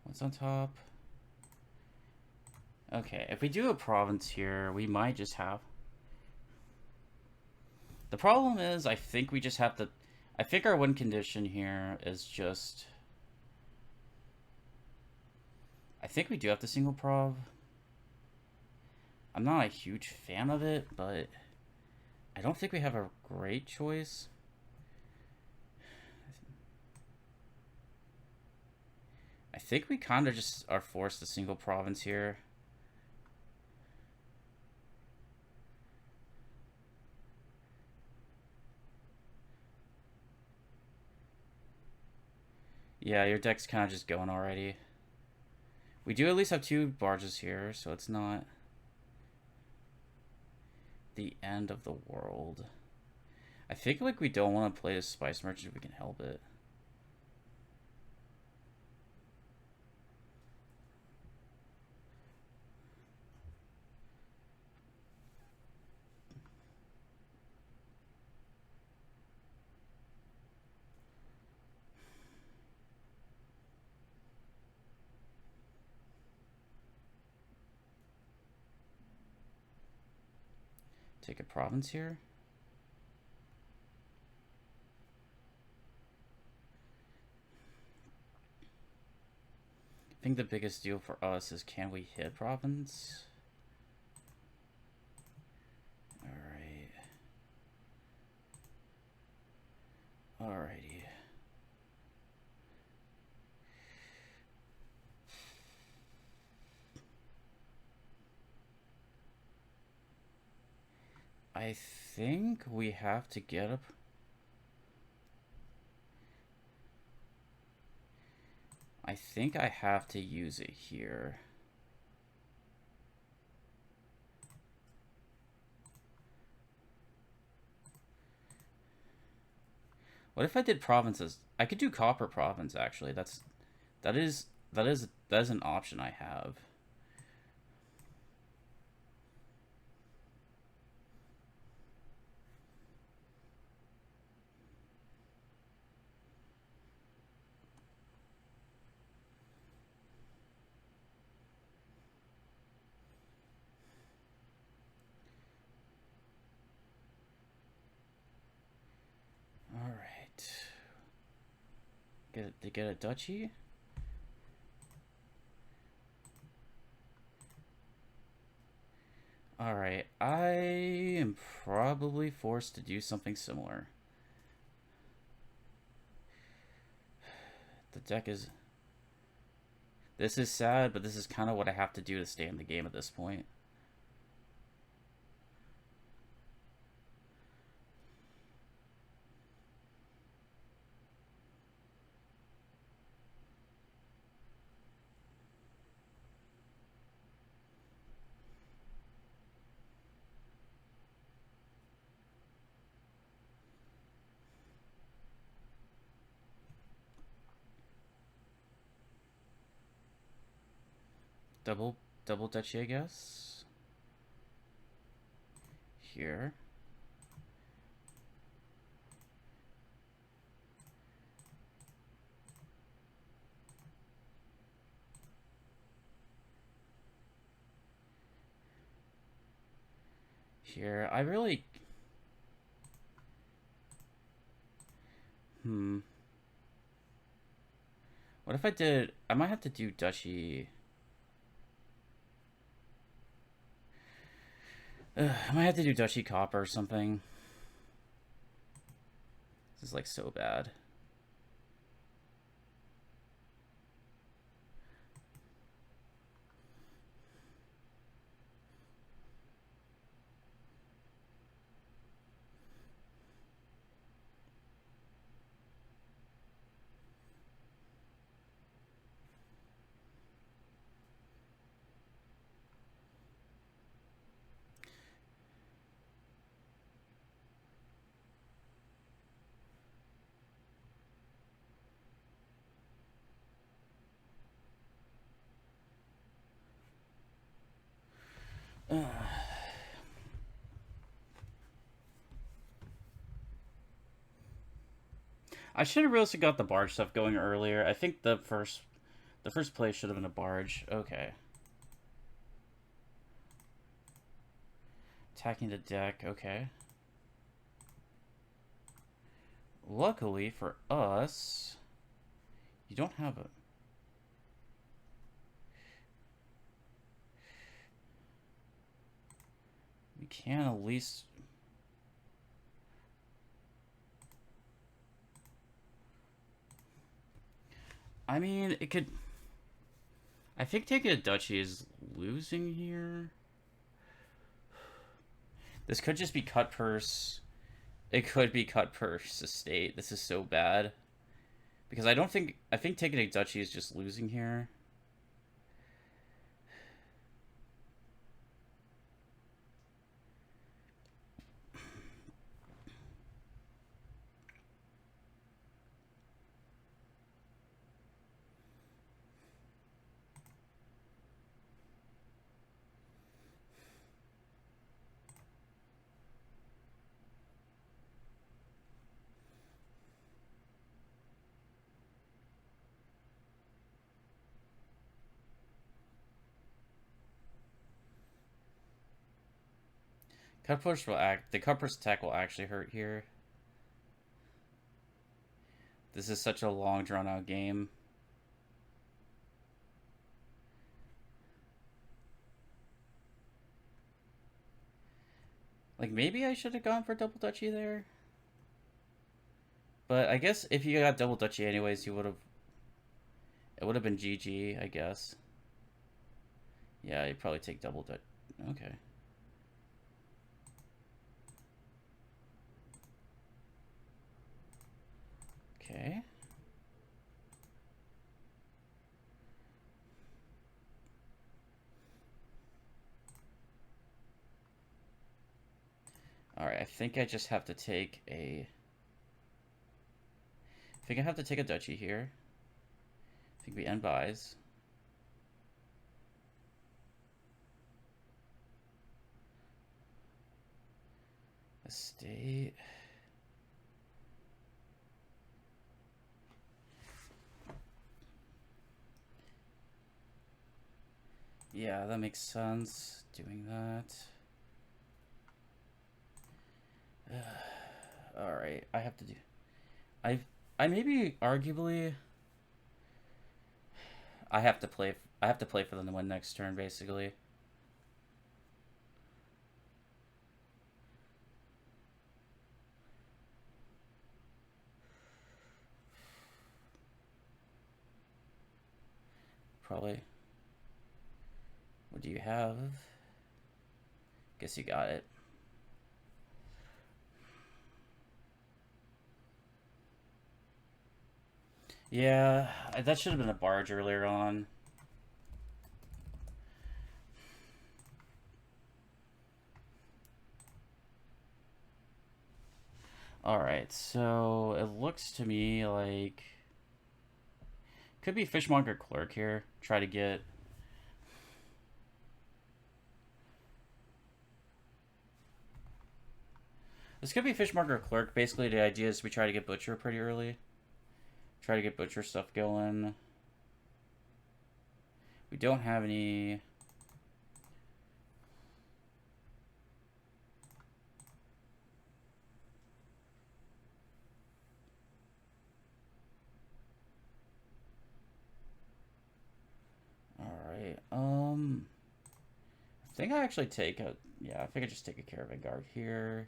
What's on top? Okay, if we do a province here, we might just have... The problem is, I think we just have to... I think our win condition here is just... I think we do have to single prov. I'm not a huge fan of it, but I don't think we have a great choice. I think we kind of just are forced to single province here. Yeah, your deck's kind of just going already. We do at least have 2 barges here, so it's not the end of the world. I think like we don't want to play a Spice Merchant if we can help it. Take a province here. I think the biggest deal for us is, can we hit province? Alright. Alrighty. I think we have to get up. I think I have to use it here. What if I did provinces? I could do copper province actually. That is an option I have. Get a duchy. Alright, I am probably forced to do something similar. The deck is... This is sad, but this is kind of what I have to do to stay in the game at this point. Double duchy, I guess. Here. Here, I really... What if I did... I might have to do duchy... I might have to do duchy copper or something. This is like so bad. I should have really got the barge stuff going earlier. I think the first play should have been a barge. Okay. Attacking the deck. Okay. Luckily for us, you don't have a... We can at least... I mean, it could... I think taking a duchy is losing here. This could just be cut purse. It could be cut purse estate. This is so bad. Because I think taking a duchy is just losing here. Cut push will act. The cut push attack will actually hurt here. This is such a long, drawn-out game. Like, maybe I should have gone for double dutchy there. But I guess if you got double dutchy anyways, you would have... It would have been GG, I guess. Yeah, you'd probably take double dutch. Okay. Okay. Alright, I think I just have to take a... I think I have to take a duchy here. I think we end buys. Estate. Yeah, that makes sense. Doing that. Alright, I have to do... I maybe arguably I have to play for them to win next turn, basically. Probably. What do you have? Guess you got it. Yeah, that should have been a barge earlier on. Alright, so it looks to me like... Could be Fishmonger Clerk here. Try to get... This could be Fishmonger Clerk. Basically, the idea is we try to get Butcher pretty early. Try to get Butcher stuff going. We don't have any... Alright, I think I actually take a... Yeah, I think I just take a Caravan Guard here.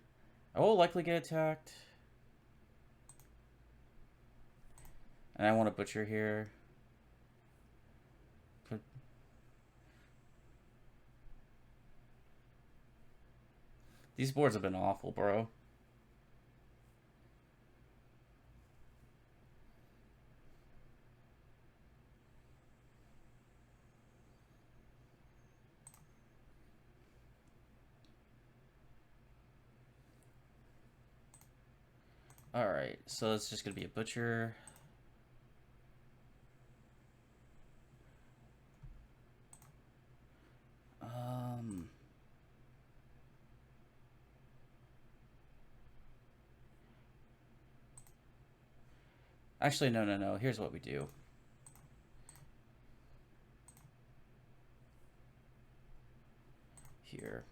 I will likely get attacked. And I want a Butcher here. These boards have been awful, bro. Alright, so it's just going to be a Butcher. Actually, no. Here's what we do. Here.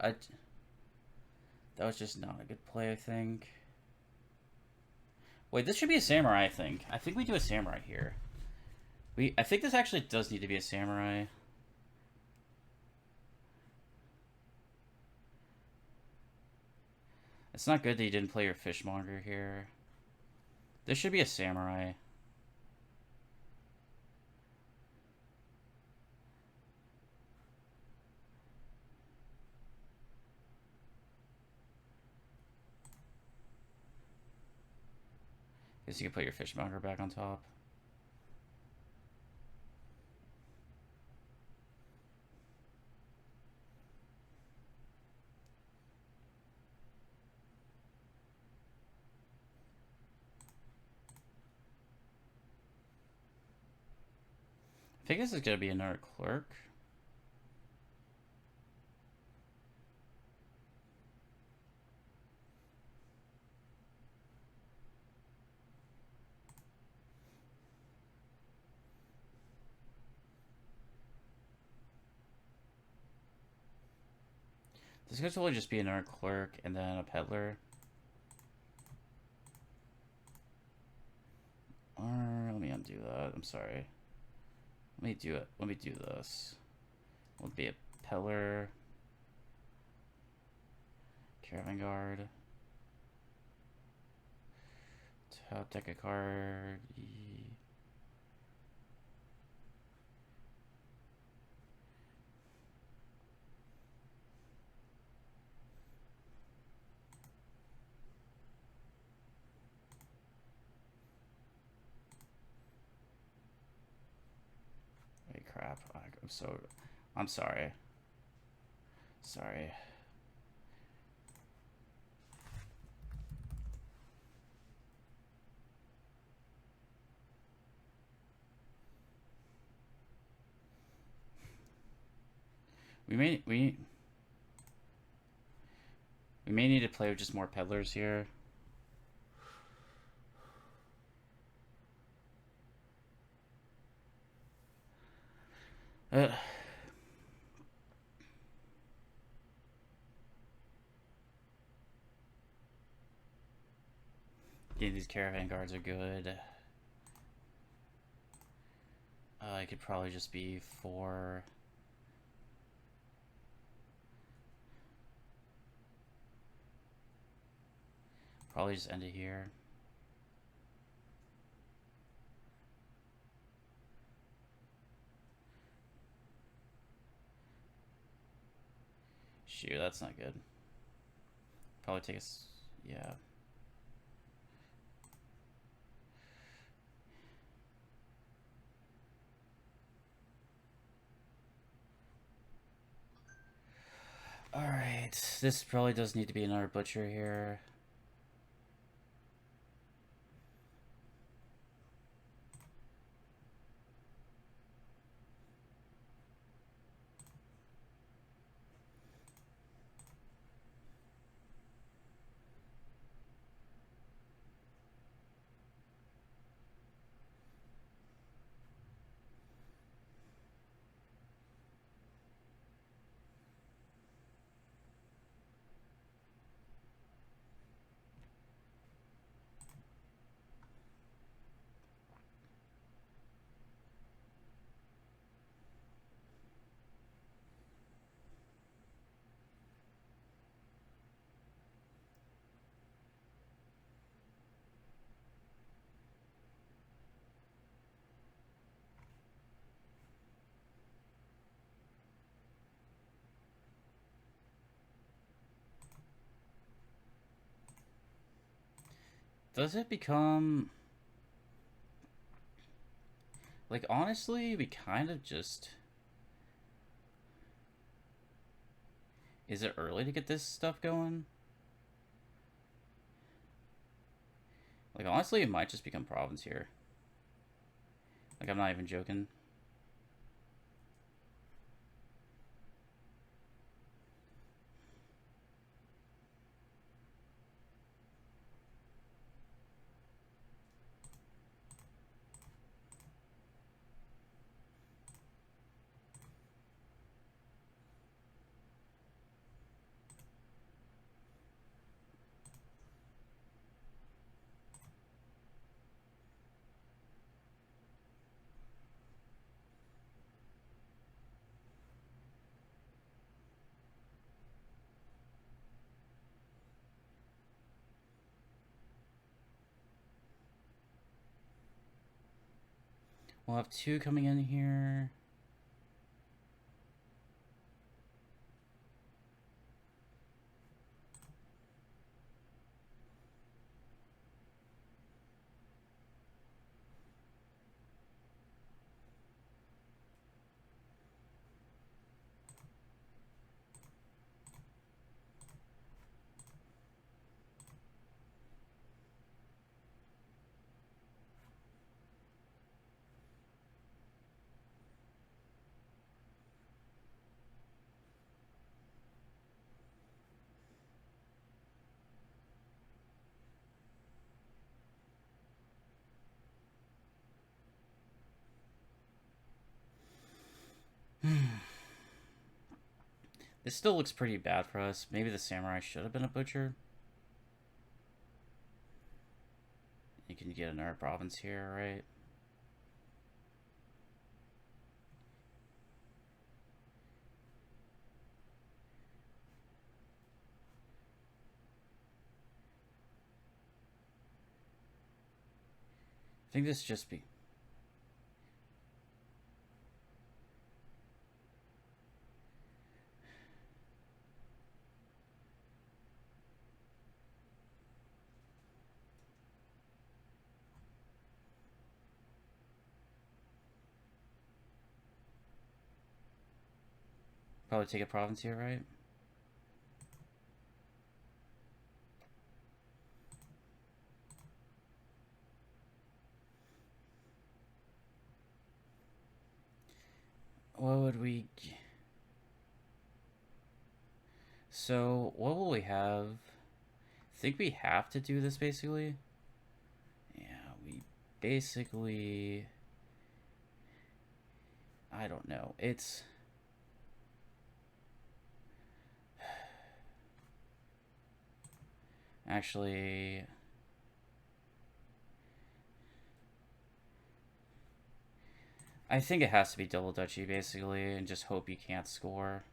That was just not a good play, I think. Wait, this should be a Samurai, I think. I think we do a Samurai here. I think this actually does need to be a Samurai. It's not good that you didn't play your Fishmonger here. This should be a Samurai. Guess you can put your Fishmonger back on top. I think this is going to be another Clerk. This could totally just be another clerk and then a peddler. Or let me undo that. I'm sorry. Let me do it. Let me do this. Will be a peddler. Caravan guard. Top deck a card. Wait, crap. I'm sorry. Sorry. We may need to play with just more peddlers here. Yeah, these caravan guards are good. I could probably just be 4. Probably just end it here. Shoot, that's not good. Probably take us. Yeah. Alright, this probably does need to be another butcher here. Does it become... Like, honestly, we kind of just... Is it early to get this stuff going? Like, honestly, it might just become province here. Like, I'm not even joking. We'll have 2 coming in here. This still looks pretty bad for us. Maybe the samurai should have been a butcher. You can get another province here, right? I think this just be... Probably take a province here, right? What would we... So, what will we have? I think we have to do this, basically. Yeah, we basically... I don't know. It's... Actually... I think it has to be double duchy, basically, and just hope you can't score.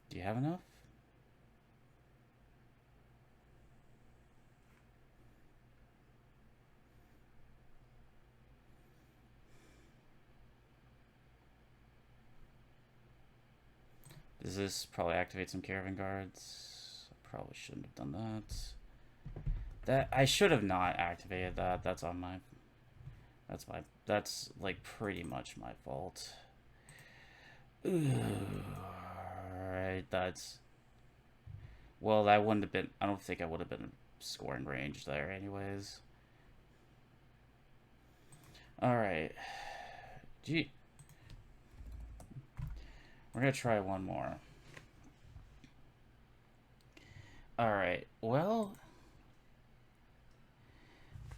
Do you have enough? Does this probably activate some caravan guards? Probably shouldn't have done that. I should have not activated that. That's on my... That's like pretty much my fault. Alright, that's... Well, that wouldn't have been... I don't think I would have been scoring range there anyways. Alright. Gee. We're gonna try one more. Alright, well...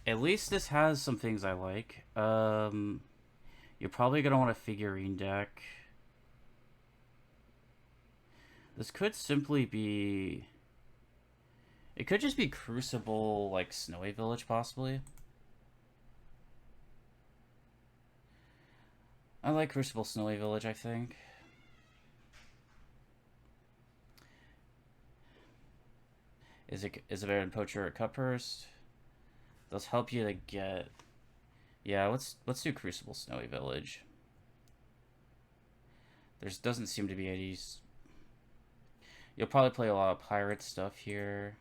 At least this has some things I like. You're probably gonna want a figurine deck. This could simply be... It could just be Crucible, like, Snowy Village, possibly. I like Crucible Snowy Village, I think. Is it better than Poacher or Cutpurse? Those help you to get... Yeah, let's do Crucible Snowy Village. There doesn't seem to be any... You'll probably play a lot of pirate stuff here.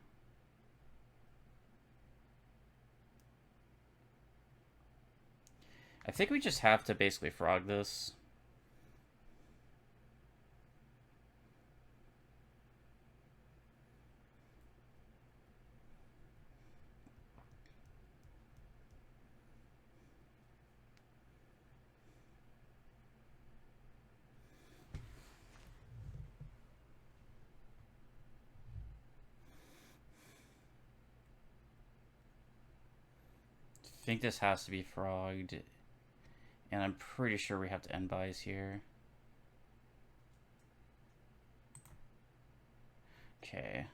I think we just have to basically frog this. I think this has to be frogged. And I'm pretty sure we have to end buys here. Okay.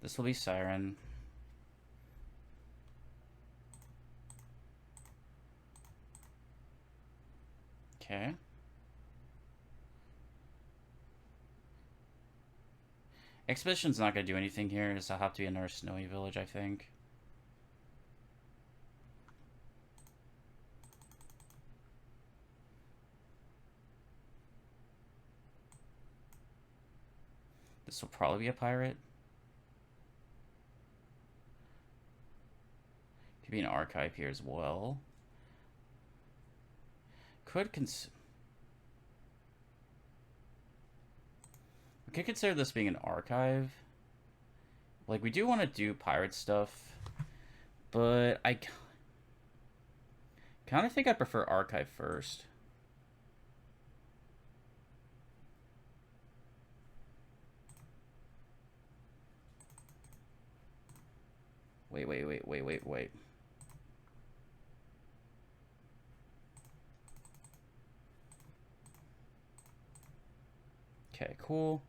This will be Siren. Okay. Expedition's not going to do anything here, so I'll have to be another Snowy Village, I think. This will probably be a pirate. Could be an archive here as well. We could consider this being an archive. Like, we do want to do pirate stuff, but I kind of think I prefer archive first. Wait. Okay, cool.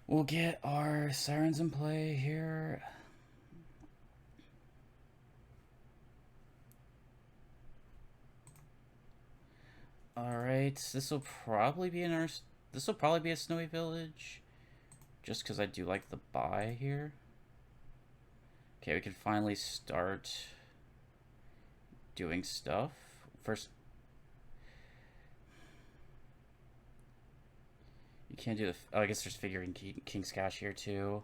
We'll get our sirens in play here. Alright, this will probably be a snowy village. Just because I do like the buy here. Okay, we can finally start doing stuff. First, you can't do the... Oh, I guess there's figuring King's Cash here too.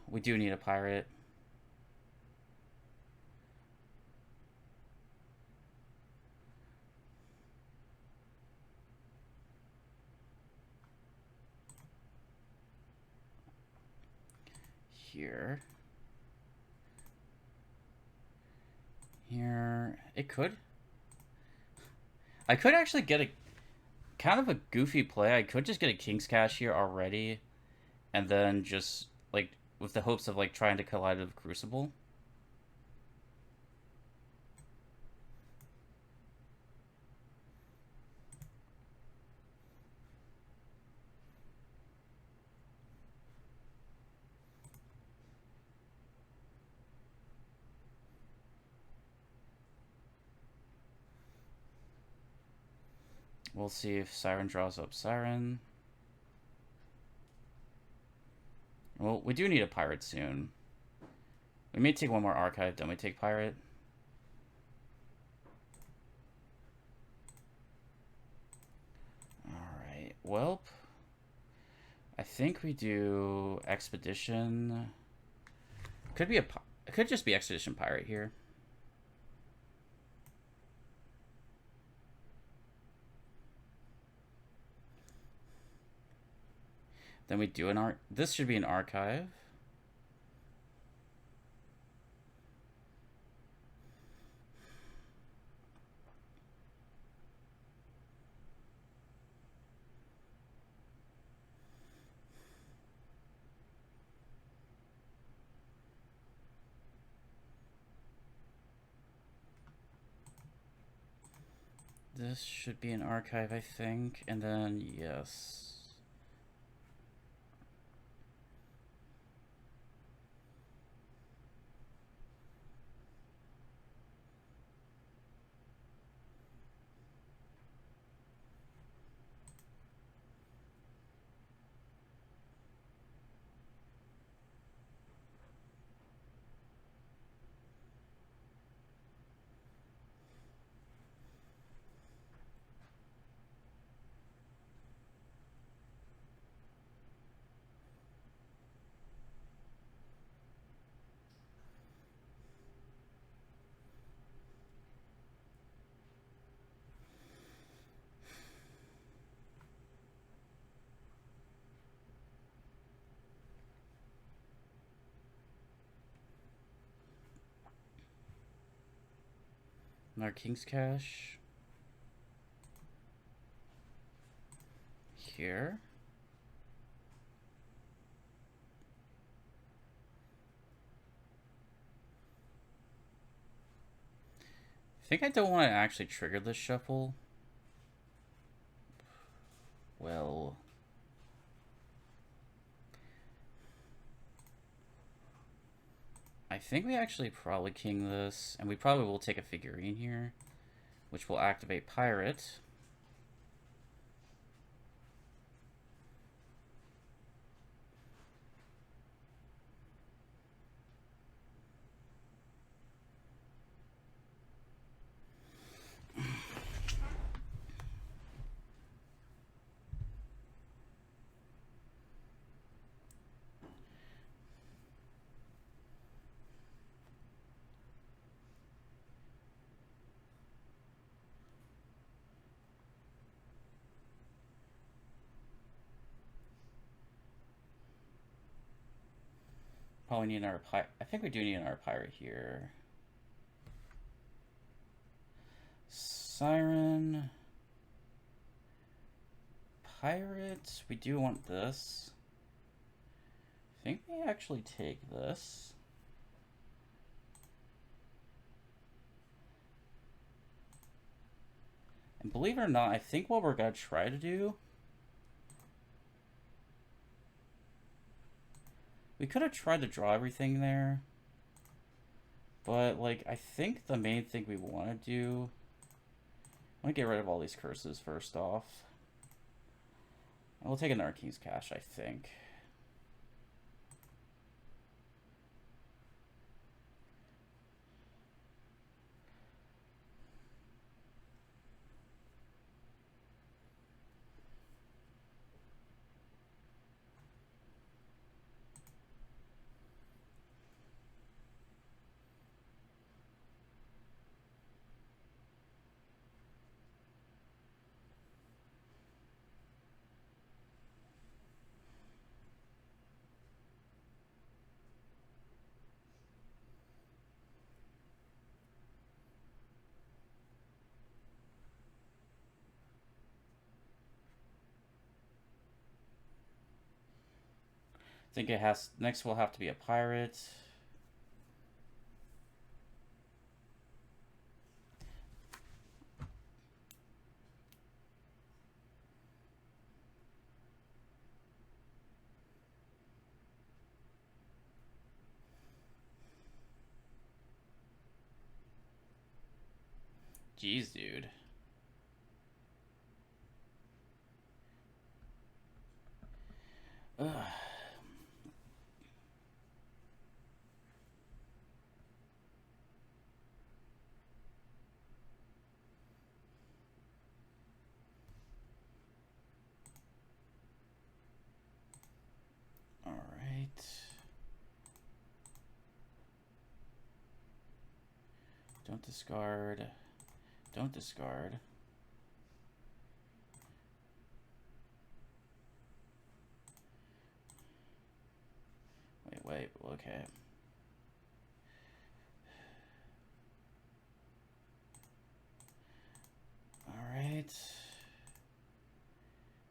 We do need a pirate. Here. Here. It could. I could actually get a kind of a goofy play. I could just get a King's Cash here already, and then just like with the hopes of like trying to collide with Crucible. We'll see if Siren draws up Siren. Well, we do need a pirate soon. We may take one more archive, then we take pirate. Alright, well, I think we do Expedition. It could just be Expedition Pirate here. Then we do an this should be an archive. This should be an archive, I think, and then yes. Our King's Cash. Here. I think I don't want to actually trigger this shuffle. Well... I think we actually probably king this, and we probably will take a figurine here, which will activate pirate. Probably need another pirate. I think we do need another pirate here. Siren. pirate, we do want this. I think we actually take this. And believe it or not, I think what we're going to try to do... We could have tried to draw everything there. But, like, I think the main thing we want to do... I want to get rid of all these curses first off. And we'll take another King's Cash, I think. I think it has... Next will have to be a pirate. Jeez, dude. Ugh. Don't discard. Don't discard. Wait, okay. Alright.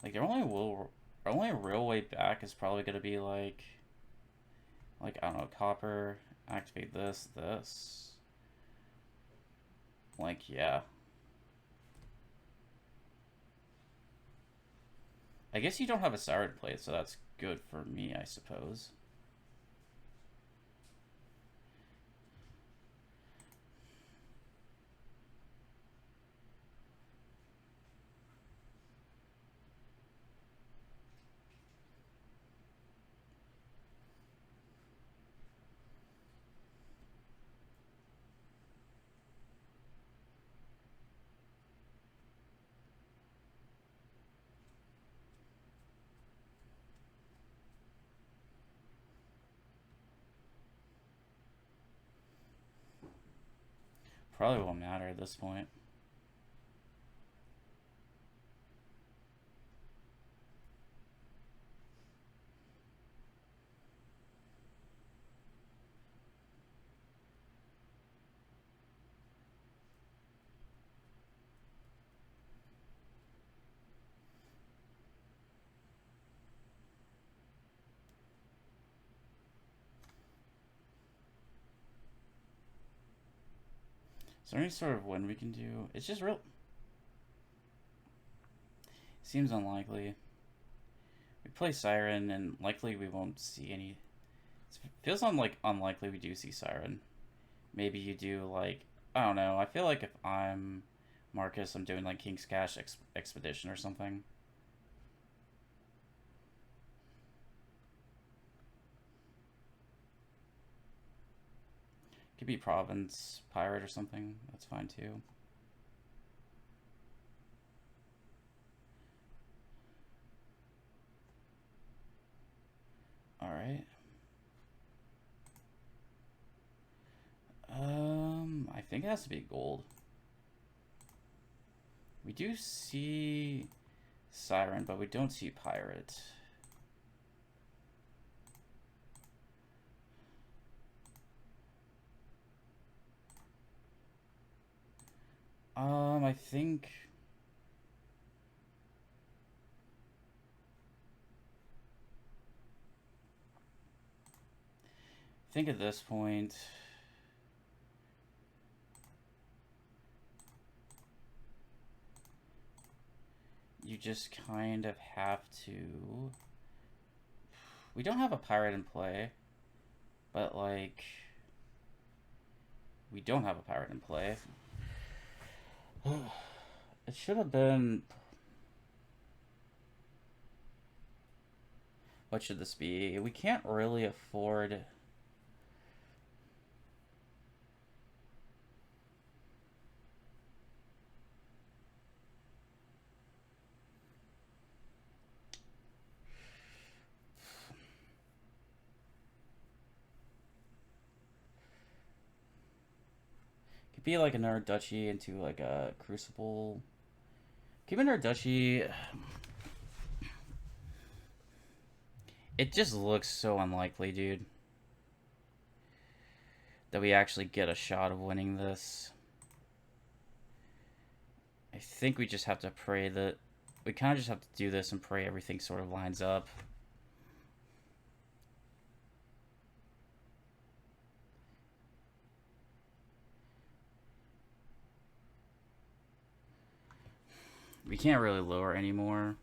Like, their only real way back is probably gonna be like, I don't know, copper, activate this. Like, yeah. I guess you don't have a Siren plate, so that's good for me, I suppose. Probably won't matter at this point. Is there any sort of win we can do? It's just real... Seems unlikely. We play Siren, and likely we won't see any... It feels unlikely we do see Siren. Maybe you do, like... I don't know. I feel like if I'm Marcus, I'm doing, like, King's Cash Expedition or something. Could be Province Pirate or something. That's fine too. Alright. I think it has to be gold. We do see Siren, but we don't see Pirate. I think... think at this point, you just kind of have to... We don't have a pirate in play, but, like... We don't have a pirate in play. It should have been... What should this be? We can't really afford... Could be like another duchy into like a Crucible. Keep another duchy... It just looks so unlikely, dude, that we actually get a shot of winning this. I think we just have to pray that... We kind of just have to do this and pray everything sort of lines up. We can't really lower anymore.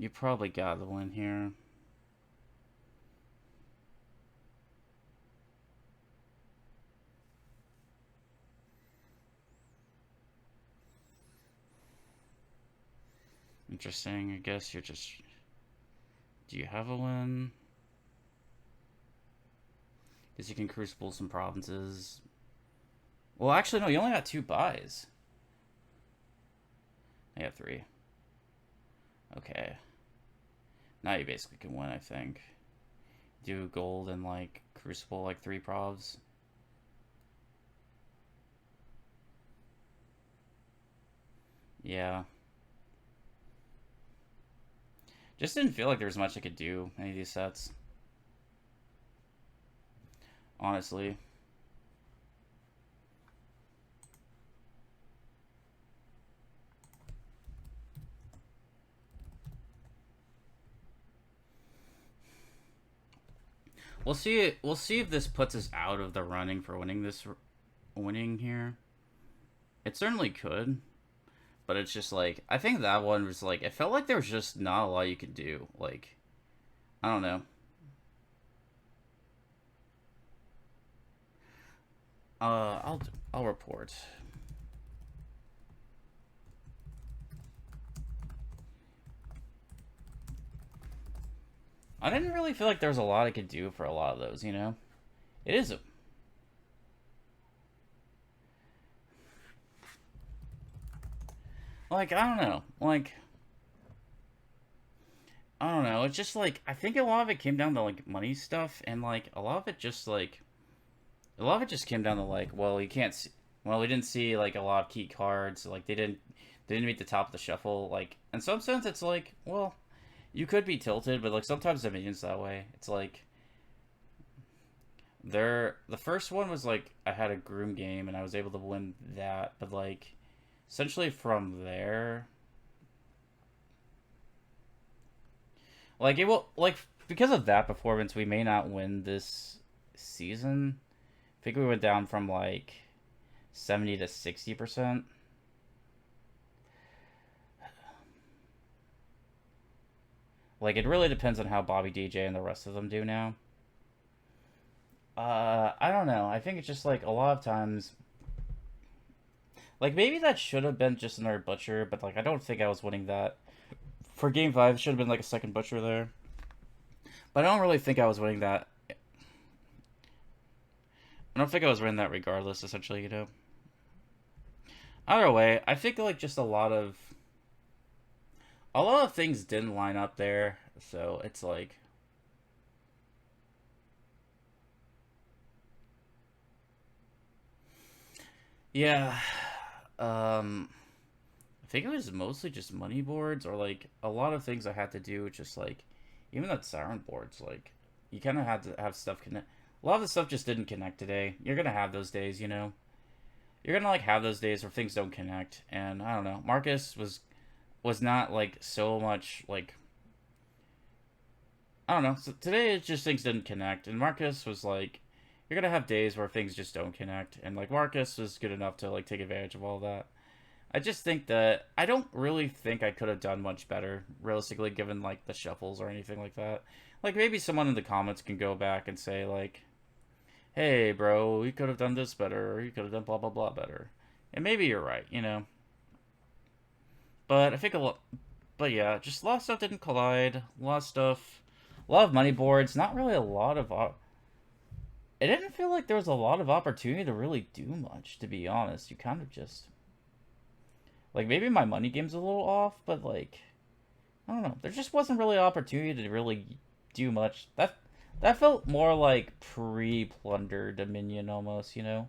You probably got the win here. Interesting. I guess you're just... Do you have a win? Because you can Crucible some provinces. Well, actually, no. You only got 2 buys. I got 3. Okay. Now you basically can win, I think. Do gold and, like, Crucible, like, 3 provs. Yeah. Just didn't feel like there was much I could do in any of these sets. Honestly. We'll see. We'll see if this puts us out of the running for winning here. It certainly could, but it's just like I think that one was like it felt like there was just not a lot you could do. Like, I don't know. I'll report. I didn't really feel like there was a lot I could do for a lot of those, you know? It is a... Like, I don't know. Like... I don't know. It's just, like... I think a lot of it came down to, like, money stuff. And, like, a lot of it just, like... A lot of it just came down to, like, well, you can't see... Well, we didn't see, like, a lot of key cards. Like, they didn't meet the top of the shuffle. Like, in some sense, it's like, well... You could be tilted, but like sometimes the minions that way. It's like the first one was like I had a Groom game and I was able to win that, but like essentially from there, like it will like because of that performance, we may not win this season. I think we went down from like 70 to 60%. Like, it really depends on how Bobby DJ and the rest of them do now. I don't know. I think it's just, like, a lot of times... Like, maybe that should have been just another Butcher, but, like, I don't think I was winning that. For Game 5, it should have been, like, a second Butcher there. But I don't really think I was winning that. I don't think I was winning that regardless, essentially, you know? Either way, I think, like, just a lot of things didn't line up there, so it's like... Yeah, I think it was mostly just money boards, or, like, a lot of things I had to do, just, like, even that Siren boards, like, you kind of had to have stuff connect. A lot of the stuff just didn't connect today. You're gonna have those days, you know? you're gonna like have those days where things don't connect, and I don't know. Marcus was not like so much like I don't know. So today it just things didn't connect, and Marcus was like, you're gonna have days where things just don't connect, and like Marcus was good enough to like take advantage of all that. I just think that I don't really think I could have done much better, realistically, given like the shuffles or anything like that. Like maybe someone in the comments can go back and say like, "Hey, bro, you could have done this better, or you could have done blah blah blah better," and maybe you're right, you know. But I think a lot, but yeah, just a lot of stuff didn't collide. A lot of stuff, a lot of money boards. Not really a lot of. It didn't feel like there was a lot of opportunity to really do much. To be honest, you kind of just like maybe my money game's a little off, but like I don't know. There just wasn't really opportunity to really do much. That felt more like pre-plunder Dominion almost, you know.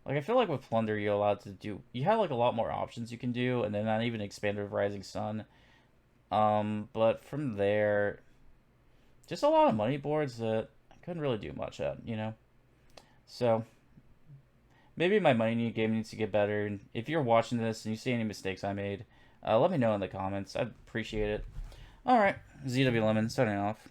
Like I feel like with plunder you're allowed to do. You have like a lot more options you can do, and then not even expanded Rising Sun. But from there, just a lot of money boards that I couldn't really do much at, you know. So maybe my money game needs to get better. And if you're watching this and you see any mistakes I made, let me know in the comments. I'd appreciate it. All right, ZWlemon signing off.